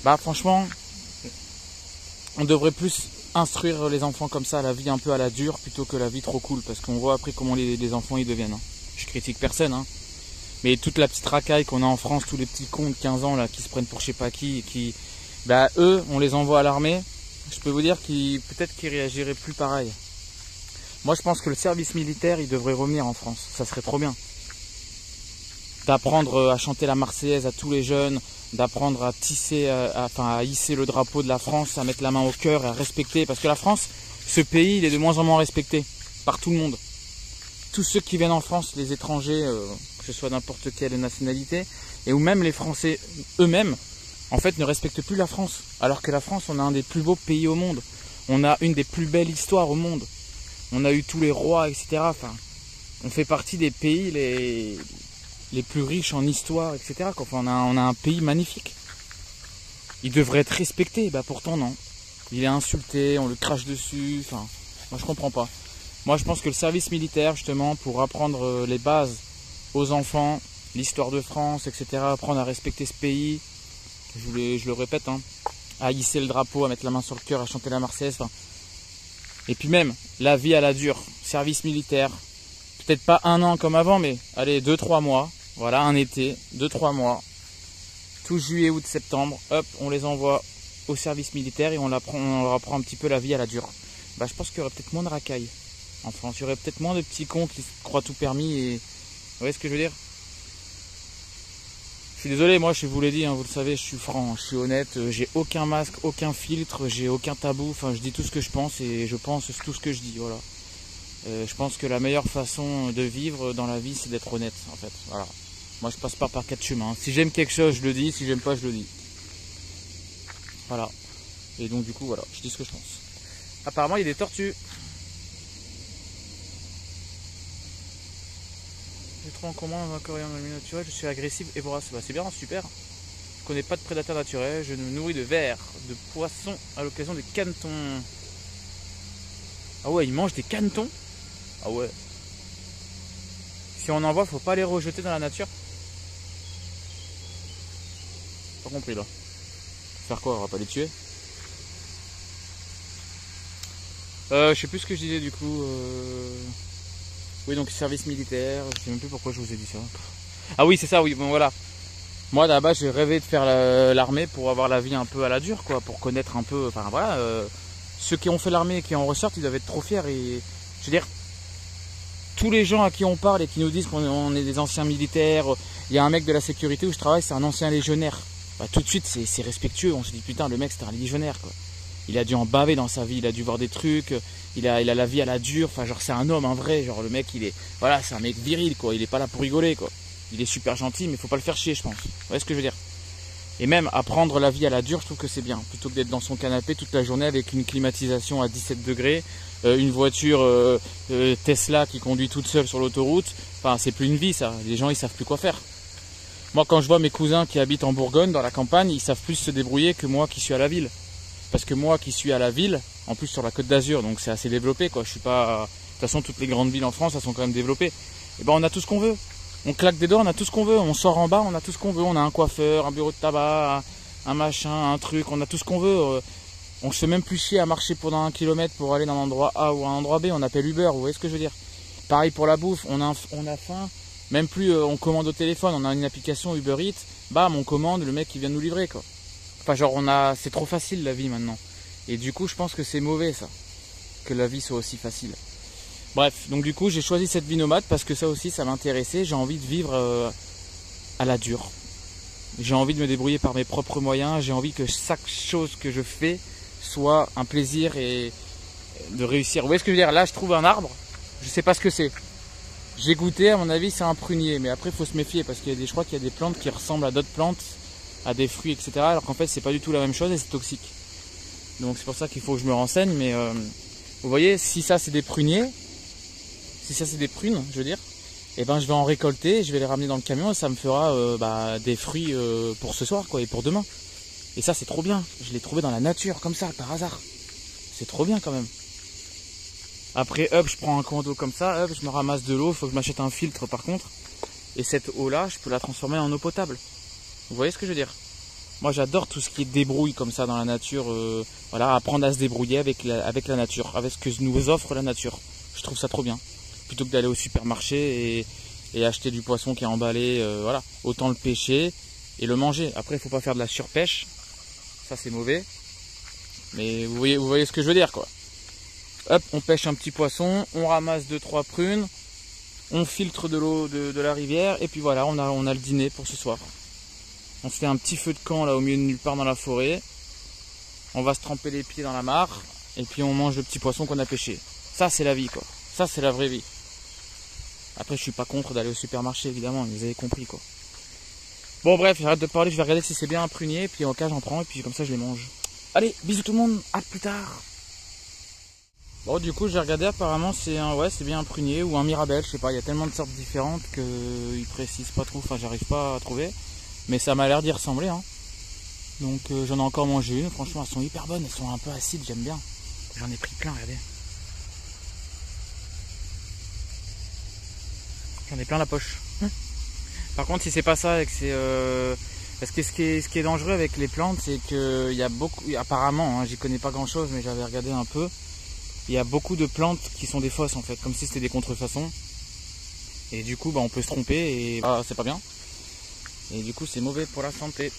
Bah, franchement, on devrait plus instruire les enfants comme ça, la vie un peu à la dure, plutôt que la vie trop cool, parce qu'on voit après comment les enfants ils deviennent. Hein. Je critique personne, hein. Mais toute la petite racaille qu'on a en France, tous les petits cons de 15 ans là qui se prennent pour je sais pas qui, et qui, bah eux, on les envoie à l'armée. Je peux vous dire qu'ils peut-être qu'ils réagiraient plus pareil. Moi, je pense que le service militaire, il devrait revenir en France. Ça serait trop bien. D'apprendre à chanter la Marseillaise à tous les jeunes, d'apprendre à tisser, à hisser le drapeau de la France, à mettre la main au cœur et à respecter. Parce que la France, ce pays, il est de moins en moins respecté par tout le monde. Tous ceux qui viennent en France, les étrangers, que ce soit n'importe quelle nationalité, et ou même les Français eux-mêmes, en fait, ne respectent plus la France. Alors que la France, on a un des plus beaux pays au monde. On a une des plus belles histoires au monde. On a eu tous les rois, etc. Enfin, on fait partie des pays les plus riches en histoire, etc. Enfin, on a un pays magnifique. Il devrait être respecté. Bah pourtant, non. Il est insulté, on le crache dessus. Enfin, moi, je comprends pas. Moi, je pense que le service militaire, justement, pour apprendre les bases aux enfants, l'histoire de France, etc., apprendre à respecter ce pays, je le répète, hein, à hisser le drapeau, à mettre la main sur le cœur, à chanter la Marseillaise, enfin. Et puis même, la vie à la dure, service militaire, peut-être pas 1 an comme avant, mais allez, 2-3 mois, voilà, un été, 2-3 mois, tout juillet, août, septembre, hop, on les envoie au service militaire et on leur apprend un petit peu la vie à la dure. Bah, je pense qu'il y aurait peut-être moins de racailles en France, il y aurait peut-être moins de petits cons qui se croient tout permis et... Vous voyez ce que je veux dire? Je suis désolé, moi je vous l'ai dit, hein, vous le savez, je suis franc, je suis honnête, j'ai aucun masque, aucun filtre, j'ai aucun tabou, enfin je dis tout ce que je pense et je pense tout ce que je dis, voilà. Je pense que la meilleure façon de vivre dans la vie, c'est d'être honnête, en fait, voilà. Moi je passe pas par 4 chemins, si j'aime quelque chose, je le dis, si j'aime pas, je le dis. Voilà. Et donc du coup, voilà, je dis ce que je pense. Apparemment, il y a des tortues. J'ai trop en commun dans un coréen dans le milieu naturel, je suis agressif et vorace. Bah, c'est bien, super. Je connais pas de prédateurs naturels, je me nourris de vers, de poissons à l'occasion des canetons. Ah ouais, ils mangent des canetons? Ah ouais. Si on en voit, faut pas les rejeter dans la nature. Pas compris là. Faire quoi? On va pas les tuer? Je sais plus ce que je disais du coup. Oui, donc service militaire, je sais même plus pourquoi je vous ai dit ça. Ah oui, c'est ça, oui, bon voilà. Moi là-bas, j'ai rêvé de faire l'armée pour avoir la vie un peu à la dure, quoi, pour connaître un peu, enfin voilà. Ceux qui ont fait l'armée et qui en ressortent, ils doivent être trop fiers. Et je veux dire, tous les gens à qui on parle et qui nous disent qu'on est des anciens militaires, il y a un mec de la sécurité où je travaille, c'est un ancien légionnaire. Bah, tout de suite, c'est respectueux, on se dit putain, le mec c'était un légionnaire, quoi. Il a dû en baver dans sa vie, il a dû voir des trucs, il a la vie à la dure, enfin genre c'est un homme, un vrai, genre le mec il est, voilà, c'est un mec viril quoi, il est pas là pour rigoler quoi. Il est super gentil, mais faut pas le faire chier, je pense. Vous voyez ce que je veux dire? Et même apprendre la vie à la dure, je trouve que c'est bien. Plutôt que d'être dans son canapé toute la journée avec une climatisation à 17 degrés, une voiture Tesla qui conduit toute seule sur l'autoroute. Enfin, c'est plus une vie, ça. Les gens, ils savent plus quoi faire. Moi, quand je vois mes cousins qui habitent en Bourgogne, dans la campagne, ils savent plus se débrouiller que moi qui suis à la ville. Parce que moi qui suis à la ville, en plus sur la Côte d'Azur, donc c'est assez développé, quoi. Je suis pas... De toute façon, toutes les grandes villes en France, elles sont quand même développées. Et ben, on a tout ce qu'on veut. On claque des doigts, on a tout ce qu'on veut. On sort en bas, on a tout ce qu'on veut. On a un coiffeur, un bureau de tabac, un machin, un truc. On a tout ce qu'on veut. On se fait même plus chier à marcher pendant 1 kilomètre pour aller d'un endroit A ou à un endroit B. On appelle Uber, vous voyez ce que je veux dire? Pareil pour la bouffe, on a faim. Même plus, on commande au téléphone. On a une application Uber Eats. Bam, on commande, le mec qui vient nous livrer, quoi. Enfin, genre, c'est trop facile la vie maintenant. Et du coup, je pense que c'est mauvais, ça. Que la vie soit aussi facile. Bref, donc du coup j'ai choisi cette vie nomade parce que ça aussi ça m'intéressait. J'ai envie de vivre à la dure. J'ai envie de me débrouiller par mes propres moyens. J'ai envie que chaque chose que je fais soit un plaisir et de réussir. Vous voyez ce que je veux dire? Là je trouve un arbre, je sais pas ce que c'est. J'ai goûté, à mon avis c'est un prunier. Mais après il faut se méfier parce qu'il y a je crois qu'il y a des plantes qui ressemblent à d'autres plantes, à des fruits, etc. Alors qu'en fait c'est pas du tout la même chose et c'est toxique. Donc c'est pour ça qu'il faut que je me renseigne. Mais vous voyez, si ça c'est des pruniers, si ça c'est des prunes, je veux dire, et ben je vais en récolter, je vais les ramener dans le camion et ça me fera des fruits pour ce soir, quoi, et pour demain. Et ça c'est trop bien. Je l'ai trouvé dans la nature comme ça par hasard. C'est trop bien quand même. Après hop, je prends un coin d'eau comme ça, hop, je me ramasse de l'eau. Il faut que je m'achète un filtre par contre. Et cette eau là, je peux la transformer en eau potable. Vous voyez ce que je veux dire? Moi j'adore tout ce qui est débrouille comme ça dans la nature. Voilà, apprendre à se débrouiller avec la nature, avec ce que nous offre la nature. Je trouve ça trop bien. Plutôt que d'aller au supermarché et acheter du poisson qui est emballé, voilà, autant le pêcher et le manger. Après il faut pas faire de la surpêche, ça c'est mauvais, mais vous voyez ce que je veux dire, quoi. Hop, on pêche un petit poisson, on ramasse 2-3 prunes, on filtre de l'eau de la rivière et puis voilà, on a le dîner pour ce soir. On se fait un petit feu de camp là au milieu de nulle part dans la forêt, on va se tremper les pieds dans la mare et puis on mange le petit poisson qu'on a pêché. Ça c'est la vie, quoi. Ça c'est la vraie vie. Après je suis pas contre d'aller au supermarché évidemment, vous avez compris, quoi. Bon bref, j'arrête de parler, je vais regarder si c'est bien un prunier, puis en cas j'en prends et puis comme ça je les mange. Allez, bisous tout le monde, à plus tard. Bon du coup j'ai regardé, apparemment c'est bien un prunier ou un mirabelle, je sais pas, il y a tellement de sortes différentes qu'ils précisent pas trop, enfin j'arrive pas à trouver. Mais ça m'a l'air d'y ressembler, hein. Donc j'en ai encore mangé une, franchement elles sont hyper bonnes, elles sont un peu acides, j'aime bien. J'en ai pris plein, regardez. J'en ai plein la poche. Par contre si c'est pas ça et que c'est parce que ce qui est dangereux avec les plantes, c'est que il y a beaucoup, apparemment, hein, j'y connais pas grand chose mais j'avais regardé un peu, il y a beaucoup de plantes qui sont des fausses en fait, comme si c'était des contrefaçons. Et du coup on peut se tromper et c'est pas bien. Et du coup c'est mauvais pour la santé.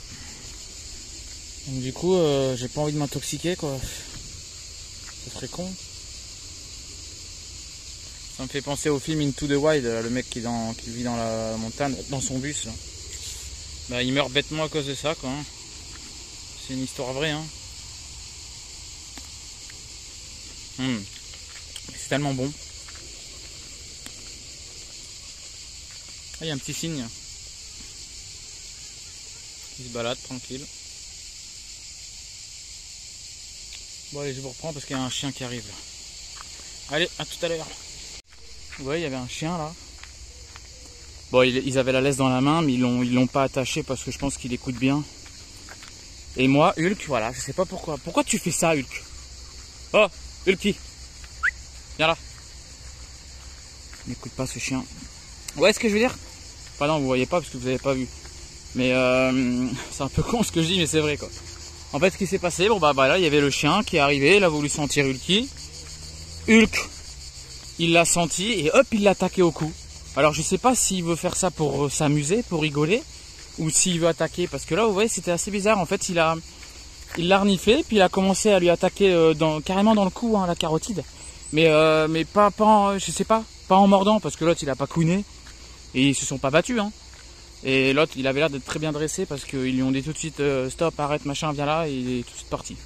Donc du coup j'ai pas envie de m'intoxiquer, quoi. Ce serait con. Ça me fait penser au film Into the Wild, le mec qui vit dans la montagne, dans son bus. Là. Bah, il meurt bêtement à cause de ça, quoi. Hein. C'est une histoire vraie. Hein. C'est tellement bon. Ah, il y a un petit cygne qui se balade tranquille. Bon allez, je vous reprends parce qu'il y a un chien qui arrive. Allez, à tout à l'heure. Ouais, il y avait un chien là. Bon, ils avaient la laisse dans la main, mais ils l'ont pas attaché parce que je pense qu'il écoute bien. Et moi, Hulk, voilà, je sais pas pourquoi. Pourquoi tu fais ça, Hulk? Oh, Hulky, viens là. N'écoute pas ce chien. Ouais, ce que je veux dire? Enfin non, vous voyez pas parce que vous avez pas vu. Mais c'est un peu con ce que je dis, mais c'est vrai, quoi. En fait, ce qui s'est passé, bon bah là, il y avait le chien qui est arrivé, il a voulu sentir Hulky. Hulk, il l'a senti et hop, il l'a attaqué au cou. Alors je sais pas s'il veut faire ça pour s'amuser, pour rigoler, ou s'il veut attaquer, parce que là vous voyez c'était assez bizarre. En fait il l'a reniflé, puis il a commencé à lui attaquer carrément dans le cou, hein, la carotide. Mais pas je sais pas en mordant, parce que l'autre il a pas couiné et ils se sont pas battus, hein. Et l'autre il avait l'air d'être très bien dressé parce qu'ils lui ont dit tout de suite stop, arrête, machin, viens là, et il est tout de suite parti.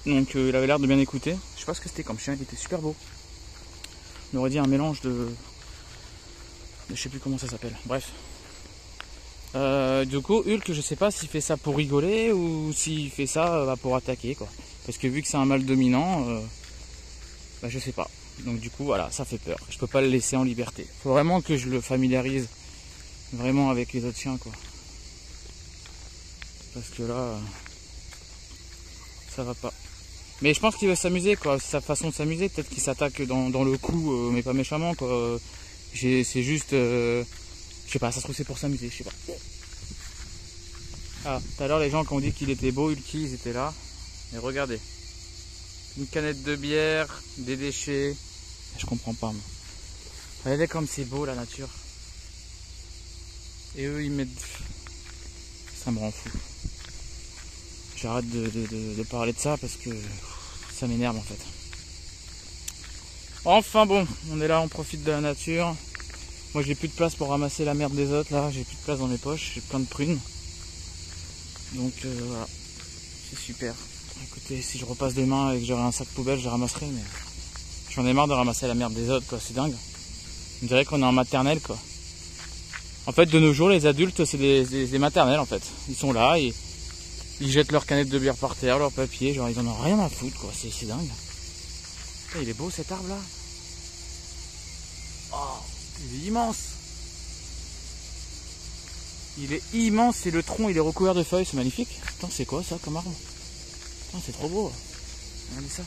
Donc il avait l'air de bien écouter. Je sais pas ce que c'était comme chien, il était super beau. On aurait dit un mélange de je sais plus comment ça s'appelle. Bref, Du coup, Hulk, je sais pas s'il fait ça pour rigoler ou s'il fait ça pour attaquer, quoi. Parce que vu que c'est un mâle dominant, bah, je sais pas. Donc du coup, voilà, ça fait peur. Je peux pas le laisser en liberté. Faut vraiment que je le familiarise vraiment avec les autres chiens, quoi. Parce que là, ça va pas. Mais je pense qu'il va s'amuser, quoi. C'est sa façon de s'amuser. Peut-être qu'il s'attaque dans le cou, mais pas méchamment, quoi. C'est juste, je sais pas, ça se trouve c'est pour s'amuser, je sais pas. Ah, tout à l'heure les gens qui ont dit qu'il était beau, Hulky, ils étaient là. Et regardez, une canette de bière, des déchets. Je comprends pas, moi. Regardez comme c'est beau la nature. Et eux ils mettent, ça me rend fou. J'arrête de parler de ça parce que ça m'énerve en fait. Enfin bon, on est là, on profite de la nature. Moi j'ai plus de place pour ramasser la merde des autres là, j'ai plus de place dans mes poches, j'ai plein de prunes. Donc voilà, c'est super. Écoutez, si je repasse demain et que j'aurai un sac poubelle, je ramasserai, mais j'en ai marre de ramasser la merde des autres, quoi, c'est dingue. On dirait qu'on est en maternelle, quoi. En fait, de nos jours, les adultes, c'est des maternelles, en fait. Ils sont là, ils jettent leurs canettes de bière par terre, leurs papiers, genre ils en ont rien à foutre, quoi, c'est dingue. Putain, il est beau cet arbre là. Oh, il est immense. Il est immense et le tronc il est recouvert de feuilles, c'est magnifique. Putain, c'est quoi ça comme arbre? Putain, c'est trop beau. Regardez ça.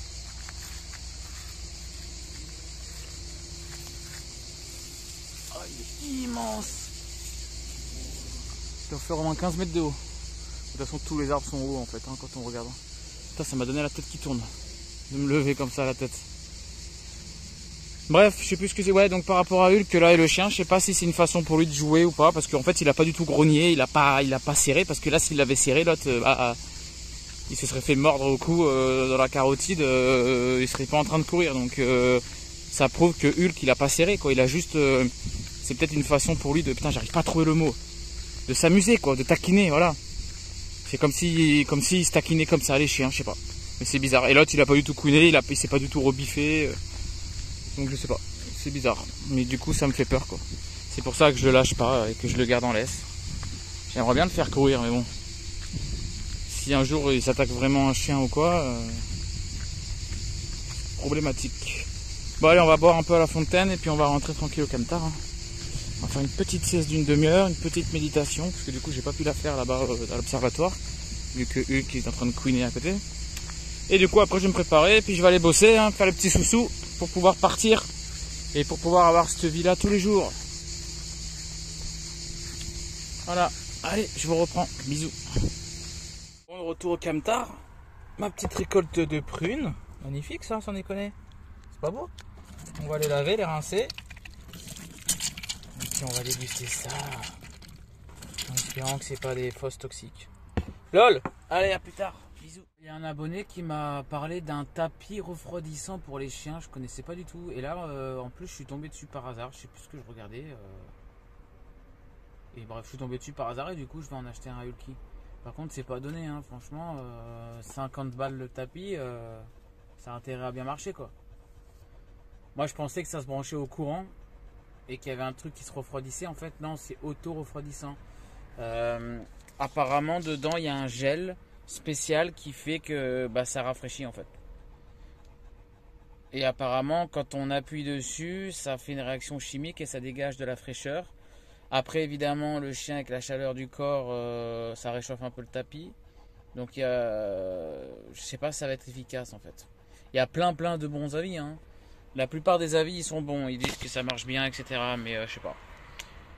Oh, il est immense. Il doit faire au moins 15 mètres de haut. De toute façon, tous les arbres sont hauts en fait, hein, quand on regarde. Putain, ça m'a donné la tête qui tourne. De me lever comme ça la tête. Bref, je sais plus ce que c'est. Ouais, donc par rapport à Hulk, là et le chien, je sais pas si c'est une façon pour lui de jouer ou pas, parce qu'en fait, il a pas du tout grogné, il a pas serré, parce que là, s'il l'avait serré, l'autre, il se serait fait mordre au cou dans la carotide, il serait pas en train de courir. Donc ça prouve que Hulk, il a pas serré, quoi. Il a juste, c'est peut-être une façon pour lui de, putain, j'arrive pas à trouver le mot, de s'amuser, quoi, de taquiner, voilà. C'est comme si il se taquinait comme ça les chiens, je sais pas. Mais c'est bizarre. Et l'autre, il a pas du tout couiné, il s'est pas du tout rebiffé. Donc je sais pas, c'est bizarre. Mais du coup ça me fait peur, quoi. C'est pour ça que je le lâche pas et que je le garde en laisse. J'aimerais bien le faire courir, mais bon. Si un jour il s'attaque vraiment à un chien ou quoi, problématique. Bon allez, on va boire un peu à la fontaine et puis on va rentrer tranquille au camtar, hein. On va faire une petite sieste d'une demi-heure, une petite méditation, parce que du coup j'ai pas pu la faire là-bas à l'observatoire, vu que Hulk est en train de couiner à côté. Et du coup après je vais me préparer et puis je vais aller bosser, hein, faire les petits sous-sous pour pouvoir partir et pour pouvoir avoir cette vie là tous les jours. Voilà, allez, je vous reprends, bisous. Bon, retour au camtar, ma petite récolte de prunes, magnifique ça, sans déconner, c'est pas beau? On va les laver, les rincer et puis on va déguster ça en espérant que c'est pas des fausses toxiques. LOL, allez, à plus tard. Bisous. Il y a un abonné qui m'a parlé d'un tapis refroidissant pour les chiens, je connaissais pas du tout. Et là, en plus, je suis tombé dessus par hasard, je sais plus ce que je regardais. Et bref, je suis tombé dessus par hasard et du coup, je vais en acheter un Hulky. Par contre, c'est pas donné, hein, franchement, 50 balles le tapis, ça a intérêt à bien marcher, quoi. Moi, je pensais que ça se branchait au courant et qu'il y avait un truc qui se refroidissait. En fait, non, c'est auto-refroidissant. Apparemment, dedans, il y a un gel spécial qui fait que ça rafraîchit en fait. Et apparemment quand on appuie dessus ça fait une réaction chimique et ça dégage de la fraîcheur. Après évidemment le chien avec la chaleur du corps ça réchauffe un peu le tapis. Donc il y a, je sais pas si ça va être efficace en fait. Il y a plein de bons avis, hein. La plupart des avis ils sont bons, ils disent que ça marche bien etc. Mais je sais pas.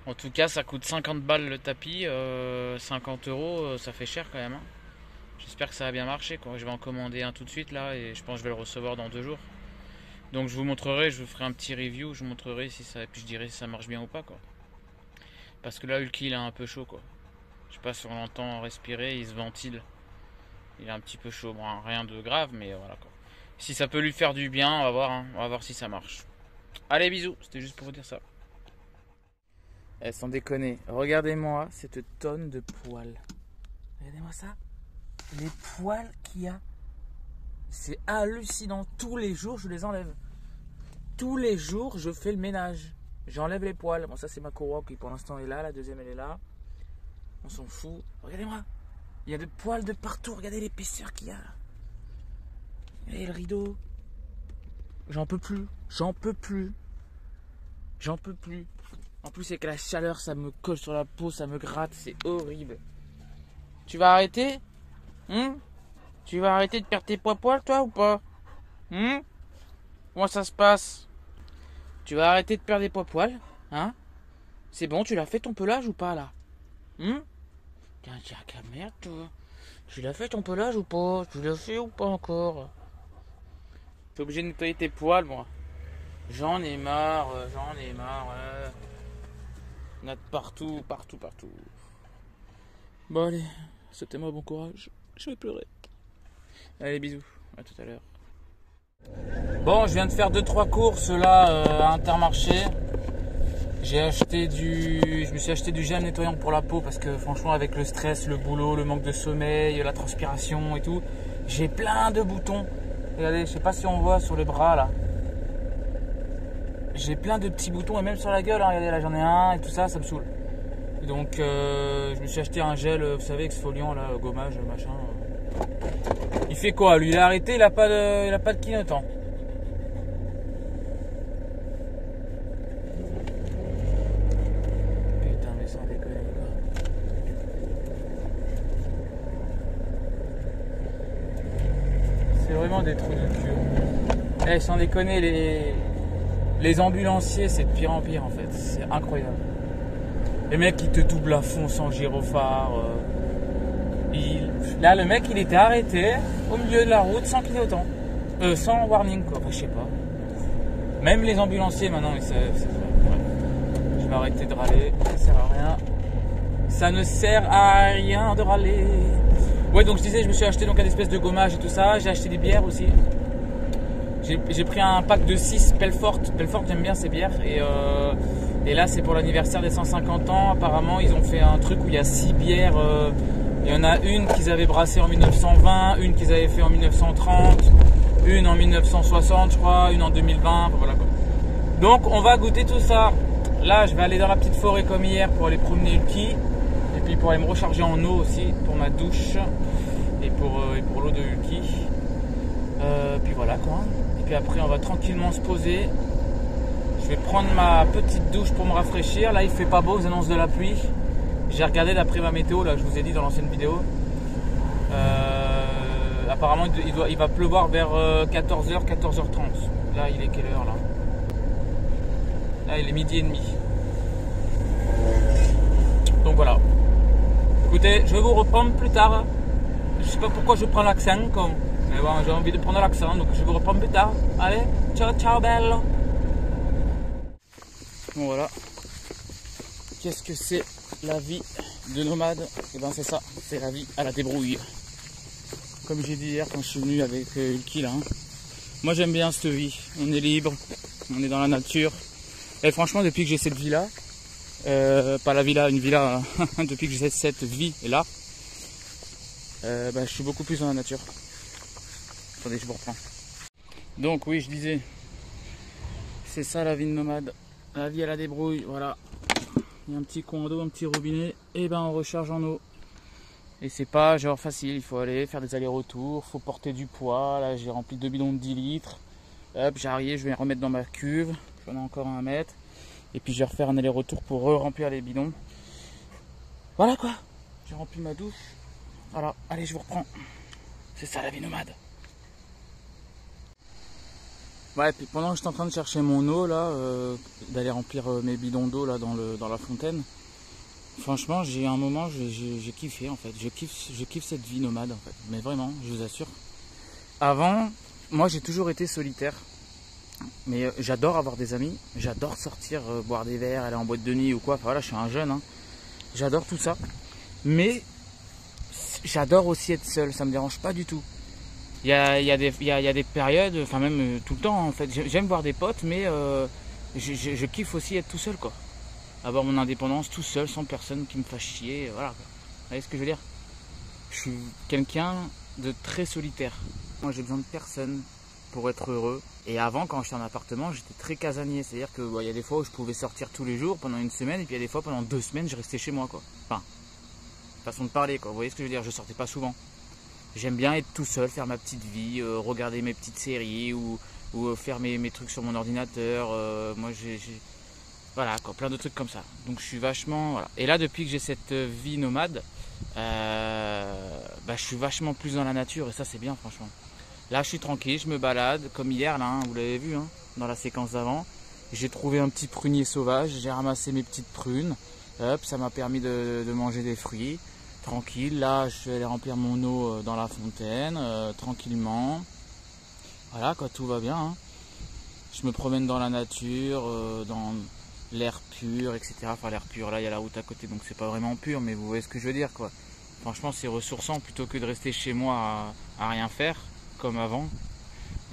En tout cas ça coûte 50 balles le tapis, 50 €, ça fait cher quand même, hein. J'espère que ça va bien marcher, quoi. Je vais en commander un tout de suite là et je pense que je vais le recevoir dans 2 jours. Donc je vous montrerai, je vous ferai un petit review, je vous montrerai si ça, puis je dirai si ça marche bien ou pas, quoi. Parce que là Hulky il est un peu chaud, quoi. Je sais pas si on l'entend respirer, il se ventile. Il est un petit peu chaud, bon, rien de grave mais voilà, quoi. Si ça peut lui faire du bien, on va voir, hein. On va voir si ça marche. Allez, bisous, c'était juste pour vous dire ça. Eh, sans déconner, regardez-moi cette tonne de poils. Regardez-moi ça. Les poils qu'il y a, c'est hallucinant. Tous les jours je les enlève. Tous les jours je fais le ménage. J'enlève les poils. Bon, ça c'est ma courroie qui pour l'instant est là, la deuxième elle est là. On s'en fout. Regardez-moi. Il y a des poils de partout. Regardez l'épaisseur qu'il y a. Regardez le rideau. J'en peux plus. J'en peux plus. J'en peux plus. En plus, avec la chaleur, ça me colle sur la peau, ça me gratte. C'est horrible. Tu vas arrêter? Tu vas arrêter de perdre tes poils, toi, ou pas? Comment ça se passe? Tu vas arrêter de perdre des poils, hein? C'est bon, tu l'as fait ton pelage ou pas, là? Tiens, merde, toi. Tu l'as fait ton pelage ou pas? Tu l'as fait ou pas encore? T'es obligé de nettoyer tes poils, moi. J'en ai marre, ouais. Il y en a de partout. Bon, allez, souhaitez-moi bon courage. Je vais pleurer. Allez, bisous. À tout à l'heure. Bon, je viens de faire 2-3 courses là à Intermarché. Je me suis acheté du gel nettoyant pour la peau parce que franchement, avec le stress, le boulot, le manque de sommeil, la transpiration et tout, j'ai plein de boutons. Regardez, je sais pas si on voit sur les bras là. J'ai plein de petits boutons et même sur la gueule, hein, regardez là j'en ai un et tout ça, ça me saoule. Et donc je me suis acheté un gel, vous savez, exfoliant là, gommage, machin. Il fait quoi lui? Il a arrêté, il a pas de clignotant. Putain mais sans déconner quoi. C'est vraiment des trous de cul. Eh, sans déconner, les ambulanciers, c'est de pire en pire en fait. C'est incroyable. Les mecs qui te doublent à fond sans gyrophare. Là, le mec, il était arrêté au milieu de la route sans clignotant. Sans warning quoi. Enfin, je sais pas. Même les ambulanciers maintenant, ils savent. Ouais. Je vais arrêter de râler. Ça sert à rien. Ça ne sert à rien de râler. Ouais, donc je disais, je me suis acheté donc un espèce de gommage et tout ça. J'ai acheté des bières aussi. J'ai pris un pack de 6 Pelfort. Pelfort, j'aime bien ces bières. Et là, c'est pour l'anniversaire des 150 ans. Apparemment, ils ont fait un truc où il y a 6 bières. Il y en a une qu'ils avaient brassée en 1920, une qu'ils avaient fait en 1930, une en 1960, je crois, une en 2020. Voilà quoi. Donc, on va goûter tout ça. Là, je vais aller dans la petite forêt comme hier pour aller promener Ulki. Et puis pour aller me recharger en eau aussi pour ma douche. Et pour l'eau de Ulki. Puis voilà quoi. Et puis après on va tranquillement se poser. Je vais prendre ma petite douche pour me rafraîchir. Là il fait pas beau, ils annoncent de la pluie. J'ai regardé d'après ma météo, là je vous ai dit dans l'ancienne vidéo. Apparemment il va pleuvoir vers 14h, 14h30. Là il est quelle heure là? Là il est 12h30. Donc voilà. Écoutez, je vais vous reprendre plus tard. Je sais pas pourquoi je prends l'accent comme. Mais bon, j'ai envie de prendre l'accent, donc je vais vous reprendre plus tard. Allez, ciao, ciao, belle. Bon, voilà. Qu'est-ce que c'est la vie de nomade? Et ben, c'est ça, c'est la vie à la débrouille. Comme j'ai dit hier quand je suis venu avec Ulki là. Moi, j'aime bien cette vie. On est libre, on est dans la nature. Et franchement, depuis que j'ai cette vie-là, pas la villa, une villa, depuis que j'ai cette vie-là, je suis beaucoup plus dans la nature. Attendez, je vous reprends. Donc oui, je disais, c'est ça la vie de nomade, la vie à la débrouille, voilà. Il y a un petit coin d'eau, un petit robinet, et ben on recharge en eau. Et c'est pas genre facile, il faut aller faire des allers-retours, faut porter du poids. Là j'ai rempli 2 bidons de 10 litres. Hop, j'arrive, je vais les remettre dans ma cuve, j'en ai encore un à mettre. Et puis je vais refaire un aller-retour pour remplir les bidons. Voilà quoi, j'ai rempli ma douche. Voilà, allez je vous reprends. C'est ça la vie nomade. Ouais, puis pendant que j'étais en train de chercher mon eau là, d'aller remplir mes bidons d'eau là dans la fontaine, franchement j'ai un moment, j'ai kiffé en fait, je kiffe cette vie nomade en fait, mais vraiment, je vous assure. Avant, moi j'ai toujours été solitaire, mais j'adore avoir des amis, j'adore sortir, boire des verres, aller en boîte de nuit ou quoi, enfin voilà, je suis un jeune, hein. J'adore tout ça, mais j'adore aussi être seul, ça me dérange pas du tout. Il y a des périodes, enfin même tout le temps en fait, j'aime voir des potes, mais je kiffe aussi être tout seul quoi. Avoir mon indépendance tout seul, sans personne qui me fasse chier, voilà quoi. Vous voyez ce que je veux dire? Je suis quelqu'un de très solitaire. Moi j'ai besoin de personne pour être heureux. Et avant, quand j'étais en appartement, j'étais très casanier. C'est-à-dire que y a des fois où je pouvais sortir tous les jours pendant une semaine, et puis il y a des fois pendant 2 semaines, je restais chez moi quoi. Enfin, façon de parler quoi. Vous voyez ce que je veux dire? Je sortais pas souvent. J'aime bien être tout seul, faire ma petite vie, regarder mes petites séries ou faire mes trucs sur mon ordinateur. Moi voilà quoi, plein de trucs comme ça. Donc je suis vachement voilà. Et là depuis que j'ai cette vie nomade, je suis vachement plus dans la nature et ça c'est bien franchement. Là je suis tranquille, je me balade comme hier là, vous l'avez vu dans la séquence d'avant. J'ai trouvé un petit prunier sauvage, j'ai ramassé mes petites prunes. Hop, ça m'a permis de manger des fruits. Tranquille, là je vais aller remplir mon eau dans la fontaine, tranquillement. Voilà quoi, tout va bien. Je me promène dans la nature, dans l'air pur, etc. Enfin l'air pur, là il y a la route à côté donc c'est pas vraiment pur, mais vous voyez ce que je veux dire quoi. Franchement c'est ressourçant plutôt que de rester chez moi à rien faire comme avant.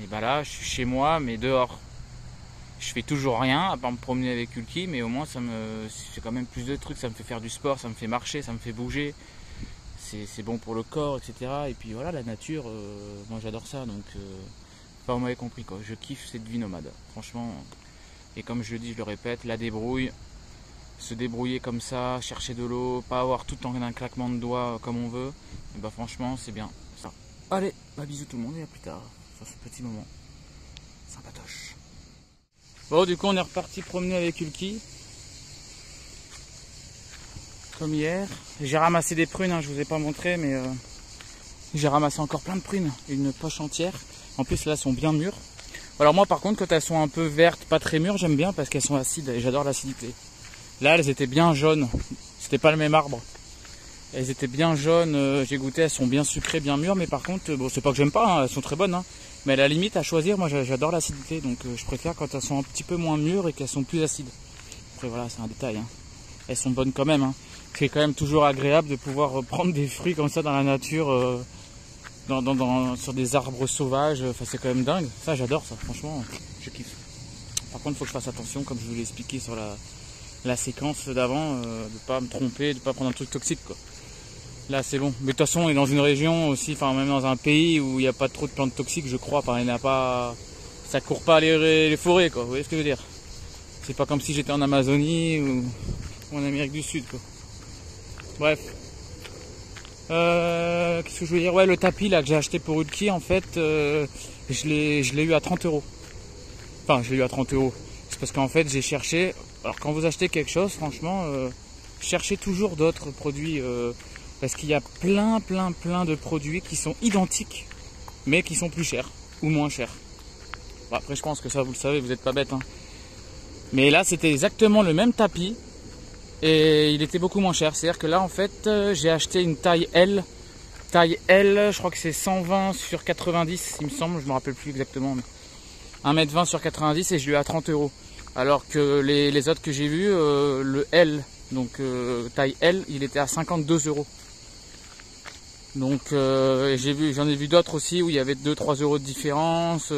Et là je suis chez moi mais dehors. Je fais toujours rien à part me promener avec Ulki, mais au moins c'est quand même plus de trucs, ça me fait faire du sport, ça me fait marcher, ça me fait bouger. C'est bon pour le corps, etc. Et puis voilà, la nature, moi j'adore ça, donc vous m'avez compris quoi, je kiffe cette vie nomade, franchement. Et comme je le dis, je le répète, la débrouille, se débrouiller comme ça, chercher de l'eau, pas avoir tout en un claquement de doigts comme on veut, et franchement c'est bien ça. Allez, bisous tout le monde et à plus tard, sur ce petit moment sympatoche. Bon, du coup on est reparti promener avec Ulki comme hier. J'ai ramassé des prunes, je vous ai pas montré, mais j'ai ramassé encore plein de prunes, une poche entière. En plus là elles sont bien mûres. Alors moi par contre quand elles sont un peu vertes, pas très mûres, j'aime bien parce qu'elles sont acides et j'adore l'acidité. Là elles étaient bien jaunes, c'était pas le même arbre. Elles étaient bien jaunes, j'ai goûté, elles sont bien sucrées, bien mûres, mais par contre, bon c'est pas que j'aime pas, elles sont très bonnes. Mais à la limite à choisir, moi j'adore l'acidité, donc je préfère quand elles sont un petit peu moins mûres et qu'elles sont plus acides. Après voilà, c'est un détail. Elles sont bonnes quand même. C'est quand même toujours agréable de pouvoir prendre des fruits comme ça dans la nature, sur des arbres sauvages. Enfin, c'est quand même dingue. Ça, j'adore ça. Franchement, je kiffe. Par contre, il faut que je fasse attention, comme je vous l'ai expliqué sur la séquence d'avant, de ne pas me tromper, de ne pas prendre un truc toxique, quoi. Là, c'est bon. Mais de toute façon, on est dans une région aussi, enfin même dans un pays où il n'y a pas trop de plantes toxiques, je crois. Enfin, il n'y a pas, ça court pas les forêts, quoi. Vous voyez ce que je veux dire? C'est pas comme si j'étais en Amazonie ou en Amérique du Sud, quoi. Bref. Qu'est-ce que je veux dire? Ouais, le tapis là que j'ai acheté pour Ulki, en fait, je l'ai eu à 30 €. Enfin, je l'ai eu à 30 €. C'est parce qu'en fait, j'ai cherché. Alors, quand vous achetez quelque chose, franchement, cherchez toujours d'autres produits. Parce qu'il y a plein de produits qui sont identiques, mais qui sont plus chers ou moins chers. Bon, après, je pense que ça, vous le savez, vous n'êtes pas bête. Mais là, c'était exactement le même tapis. Et il était beaucoup moins cher. C'est-à-dire que là, en fait, j'ai acheté une taille L. Taille L, je crois que c'est 120 sur 90, il me semble. Je ne me rappelle plus exactement. Mais 1m20 sur 90 et je lui ai à 30 €. Alors que les autres que j'ai vus, le L, donc taille L, il était à 52 €. Donc j'en ai vu d'autres aussi où il y avait 2-3 € de différence.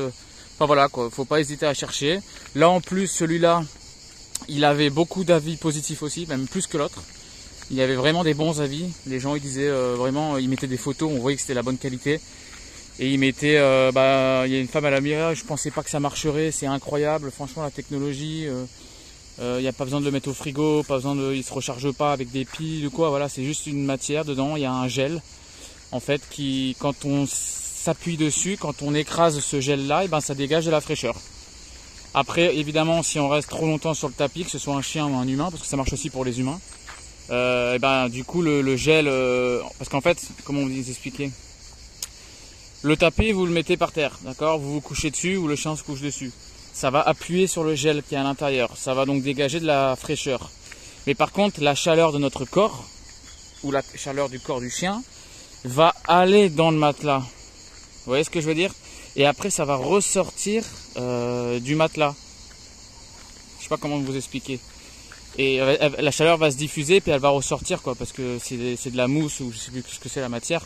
Enfin voilà quoi, faut pas hésiter à chercher. Là en plus celui-là, il avait beaucoup d'avis positifs aussi, même plus que l'autre. Il y avait vraiment des bons avis. Les gens ils disaient vraiment, ils mettaient des photos, on voyait que c'était la bonne qualité. Et ils mettaient, il y a une femme à la mire, je pensais pas que ça marcherait, c'est incroyable, franchement la technologie. Il n'y a pas besoin de le mettre au frigo, pas besoin il se recharge pas avec des piles ou quoi. Voilà, c'est juste une matière dedans, il y a un gel. En fait, quand on s'appuie dessus, quand on écrase ce gel-là, ça dégage de la fraîcheur. Après, évidemment, si on reste trop longtemps sur le tapis, que ce soit un chien ou un humain, parce que ça marche aussi pour les humains, du coup, le gel, parce qu'en fait, comment vous expliquer, le tapis, vous le mettez par terre, d'accord? Vous vous couchez dessus ou le chien se couche dessus. Ça va appuyer sur le gel qui est à l'intérieur. Ça va donc dégager de la fraîcheur. Mais par contre, la chaleur de notre corps, ou la chaleur du corps du chien, va aller dans le matelas. Vous voyez ce que je veux dire? Et après ça va ressortir du matelas. Je sais pas comment vous expliquer. Et la chaleur va se diffuser puis elle va ressortir quoi, parce que c'est de la mousse ou je sais plus ce que c'est la matière.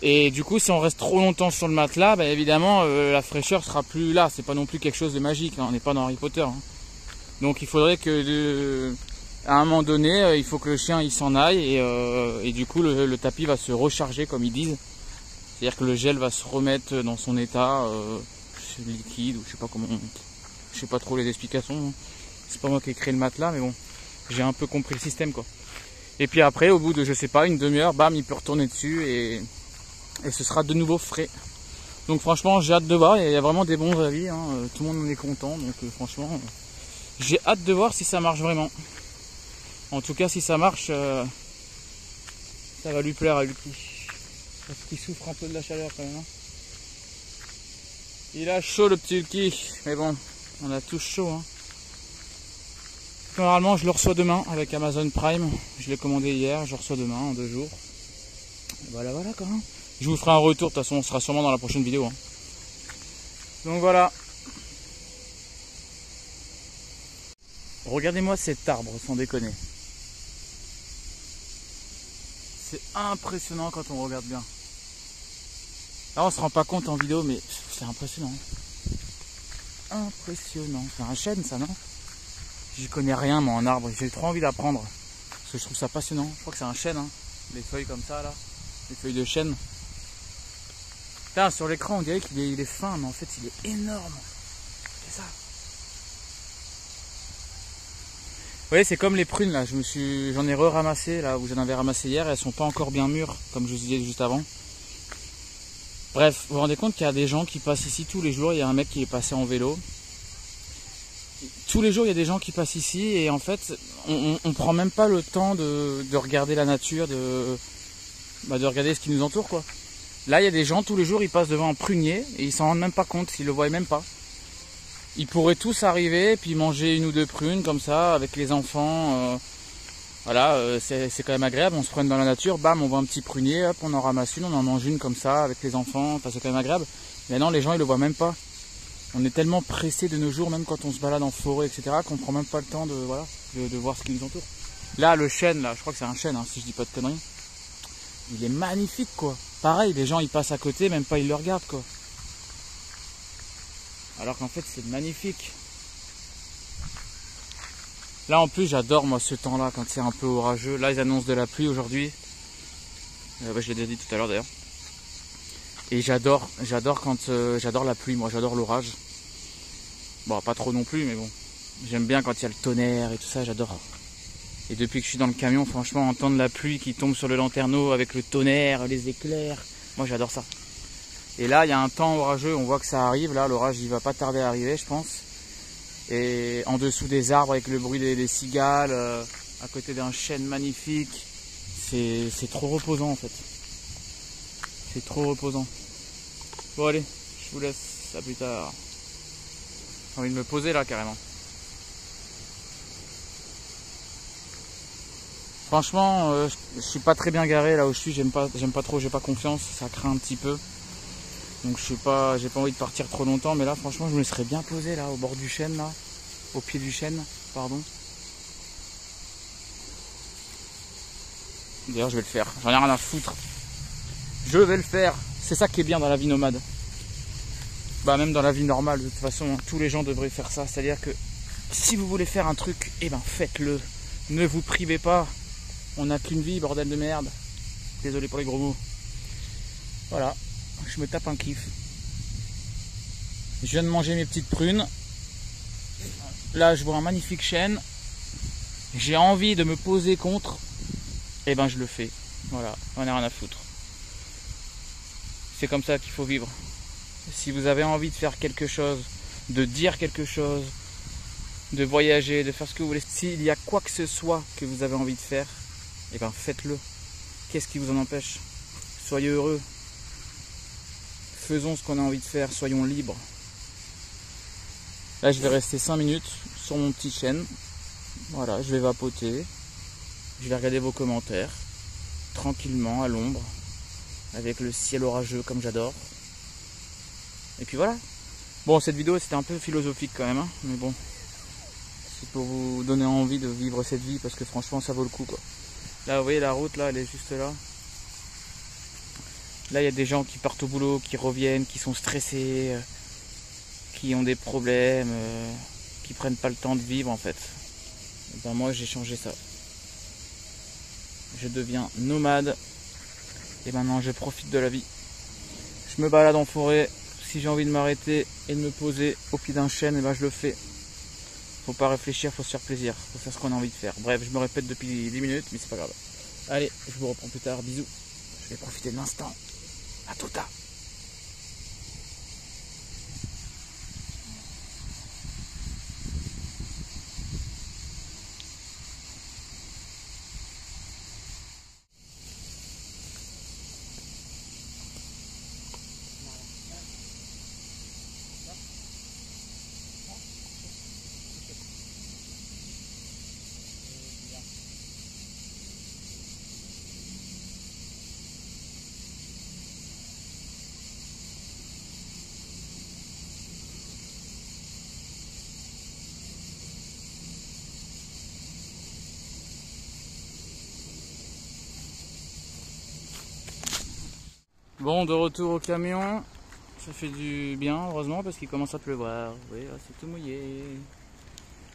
Et du coup si on reste trop longtemps sur le matelas, évidemment la fraîcheur sera plus là. C'est pas non plus quelque chose de magique, on n'est pas dans Harry Potter. Donc il faudrait que à un moment donné, il faut que le chien il s'en aille et du coup le tapis va se recharger comme ils disent. C'est-à-dire que le gel va se remettre dans son état liquide ou je sais pas comment, je sais pas trop les explications. C'est pas moi qui ai créé le matelas mais bon, j'ai un peu compris le système quoi. Et puis après, au bout de, je sais pas, une demi-heure, bam, il peut retourner dessus et ce sera de nouveau frais. Donc franchement, j'ai hâte de voir. Il y a vraiment des bons avis, hein. Tout le monde en est content. Donc franchement, j'ai hâte de voir si ça marche vraiment. En tout cas, si ça marche, ça va lui plaire à Lucky. Parce qu'il souffre un peu de la chaleur quand même. Hein. Il a chaud le petit Lucky. Mais bon, on a tous chaud. Hein. Normalement, je le reçois demain avec Amazon Prime. Je l'ai commandé hier, je le reçois demain en 2 jours. Voilà quand même. Je vous ferai un retour, de toute façon, on sera sûrement dans la prochaine vidéo. Hein. Donc voilà. Regardez-moi cet arbre, sans déconner. C'est impressionnant quand on regarde bien. Là, on se rend pas compte en vidéo, mais c'est impressionnant. Impressionnant. C'est un chêne, ça, non? J'y connais rien, moi, en arbre. J'ai trop envie d'apprendre. Parce que je trouve ça passionnant. Je crois que c'est un chêne, hein. Les feuilles comme ça, là. Les feuilles de chêne. Putain, sur l'écran, on dirait qu'il est fin, mais en fait, il est énorme. C'est ça. Vous voyez, c'est comme les prunes, là. J'en ai re-ramassé, là, où j'en avais ramassé hier. Et elles sont pas encore bien mûres, comme je vous disais juste avant. Bref, vous vous rendez compte qu'il y a des gens qui passent ici tous les jours. Il y a un mec qui est passé en vélo. Tous les jours, il y a des gens qui passent ici et en fait, on prend même pas le temps de regarder la nature, de regarder ce qui nous entoure, quoi. Là, il y a des gens, tous les jours, ils passent devant un prunier et ils s'en rendent même pas compte, ils le voient même pas. Ils pourraient tous arriver et puis manger 1 ou 2 prunes comme ça avec les enfants. Voilà, c'est quand même agréable. On se promène dans la nature, bam, on voit un petit prunier, hop, on en ramasse une, on en mange une comme ça avec les enfants. Enfin, c'est quand même agréable. Mais non, les gens, ils le voient même pas. On est tellement pressé de nos jours, même quand on se balade en forêt, etc., qu'on prend même pas le temps de voir ce qui nous entoure. Là, le chêne, là, je crois que c'est un chêne, hein, si je dis pas de conneries. Il est magnifique, quoi. Pareil, les gens, ils passent à côté, même pas ils le regardent, quoi. Alors qu'en fait, c'est magnifique. Là, en plus, j'adore, moi, ce temps-là, quand c'est un peu orageux. Là, ils annoncent de la pluie aujourd'hui. Je l'ai déjà dit tout à l'heure, d'ailleurs. Et j'adore la pluie, moi, j'adore l'orage. Bon, pas trop non plus, mais bon. J'aime bien quand il y a le tonnerre et tout ça, j'adore. Et depuis que je suis dans le camion, franchement, entendre la pluie qui tombe sur le lanterneau avec le tonnerre, les éclairs, moi j'adore ça. Et là, il y a un temps orageux, on voit que ça arrive, là, l'orage, il va pas tarder à arriver, je pense. Et en dessous des arbres, avec le bruit des cigales, à côté d'un chêne magnifique, c'est trop reposant, en fait. C'est trop reposant. Bon, allez, je vous laisse, à plus tard. J'ai envie de me poser, là, carrément. Franchement, je suis pas très bien garé là où je suis, j'aime pas trop, j'ai pas confiance, ça craint un petit peu. Donc j'ai pas envie de partir trop longtemps, mais là franchement je me serais bien posé là au bord du chêne là, au pied du chêne, pardon. D'ailleurs je vais le faire, j'en ai rien à foutre. Je vais le faire, c'est ça qui est bien dans la vie nomade. Bah même dans la vie normale, de toute façon, tous les gens devraient faire ça, c'est-à-dire que si vous voulez faire un truc, eh ben faites-le. Ne vous privez pas. On n'a qu'une vie, bordel de merde. Désolé pour les gros mots. Voilà, je me tape un kiff. Je viens de manger mes petites prunes. Là, je vois un magnifique chêne. J'ai envie de me poser contre. Et ben, je le fais. Voilà, on n'a rien à foutre. C'est comme ça qu'il faut vivre. Si vous avez envie de faire quelque chose, de dire quelque chose, de voyager, de faire ce que vous voulez, s'il y a quoi que ce soit que vous avez envie de faire, et bien faites-le. Qu'est-ce qui vous en empêche? Soyez heureux. Faisons ce qu'on a envie de faire, soyons libres. Là, je vais rester 5 minutes sur mon petit chêne. Voilà, je vais vapoter. Je vais regarder vos commentaires. Tranquillement, à l'ombre. Avec le ciel orageux, comme j'adore. Et puis voilà. Bon, cette vidéo, c'était un peu philosophique quand même, hein, mais bon. C'est pour vous donner envie de vivre cette vie, parce que franchement, ça vaut le coup, quoi. Là, vous voyez, la route, là, elle est juste là. Là, il y a des gens qui partent au boulot, qui reviennent, qui sont stressés, qui ont des problèmes, qui prennent pas le temps de vivre, en fait. Et ben, moi, j'ai changé ça. Je deviens nomade. Et maintenant, je profite de la vie. Je me balade en forêt. Si j'ai envie de m'arrêter et de me poser au pied d'un chêne, et ben, je le fais. Faut pas réfléchir, faut se faire plaisir. Faut faire ce qu'on a envie de faire. Bref, je me répète depuis 10 minutes, mais c'est pas grave. Allez, je vous reprends plus tard. Bisous. Je vais profiter de l'instant. À tout tard. Bon, de retour au camion, ça fait du bien, heureusement, parce qu'il commence à pleuvoir. Oui, c'est tout mouillé.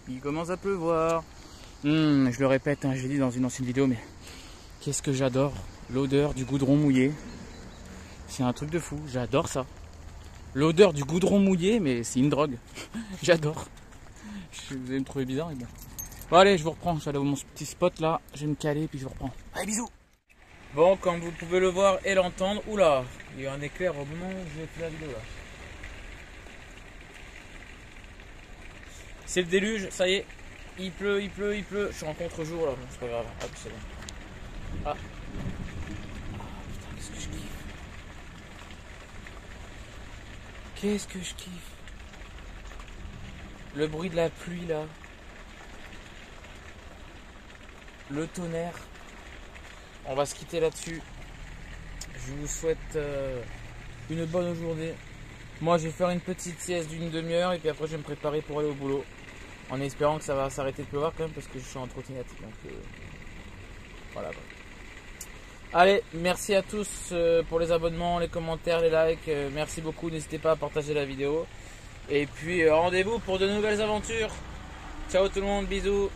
Il commence à pleuvoir. Je le répète, hein, je l'ai dit dans une ancienne vidéo, mais qu'est-ce que j'adore l'odeur du goudron mouillé. C'est un truc de fou, j'adore ça. L'odeur du goudron mouillé, mais c'est une drogue. J'adore. Vous allez me trouver bizarre, mais bon. Bon, allez, je vous reprends. Je vais aller à mon petit spot là, je vais me caler, puis je vous reprends. Allez, bisous. Bon, comme vous pouvez le voir et l'entendre, oula, il y a un éclair au moment où je vais faire la vidéo là. C'est le déluge, ça y est, il pleut, il pleut, il pleut. Je suis en contre-jour là, bon, c'est pas grave. Hop, c'est bon. Ah. Putain, qu'est-ce que je kiffe. Qu'est-ce que je kiffe. Le bruit de la pluie là. Le tonnerre. On va se quitter là-dessus. Je vous souhaite une bonne journée. Moi, je vais faire une petite sieste d'une demi-heure et puis après, je vais me préparer pour aller au boulot. En espérant que ça va s'arrêter de pleuvoir quand même parce que je suis en trottinette. Donc voilà. Allez, merci à tous pour les abonnements, les commentaires, les likes. Merci beaucoup. N'hésitez pas à partager la vidéo. Et puis rendez-vous pour de nouvelles aventures. Ciao tout le monde, bisous.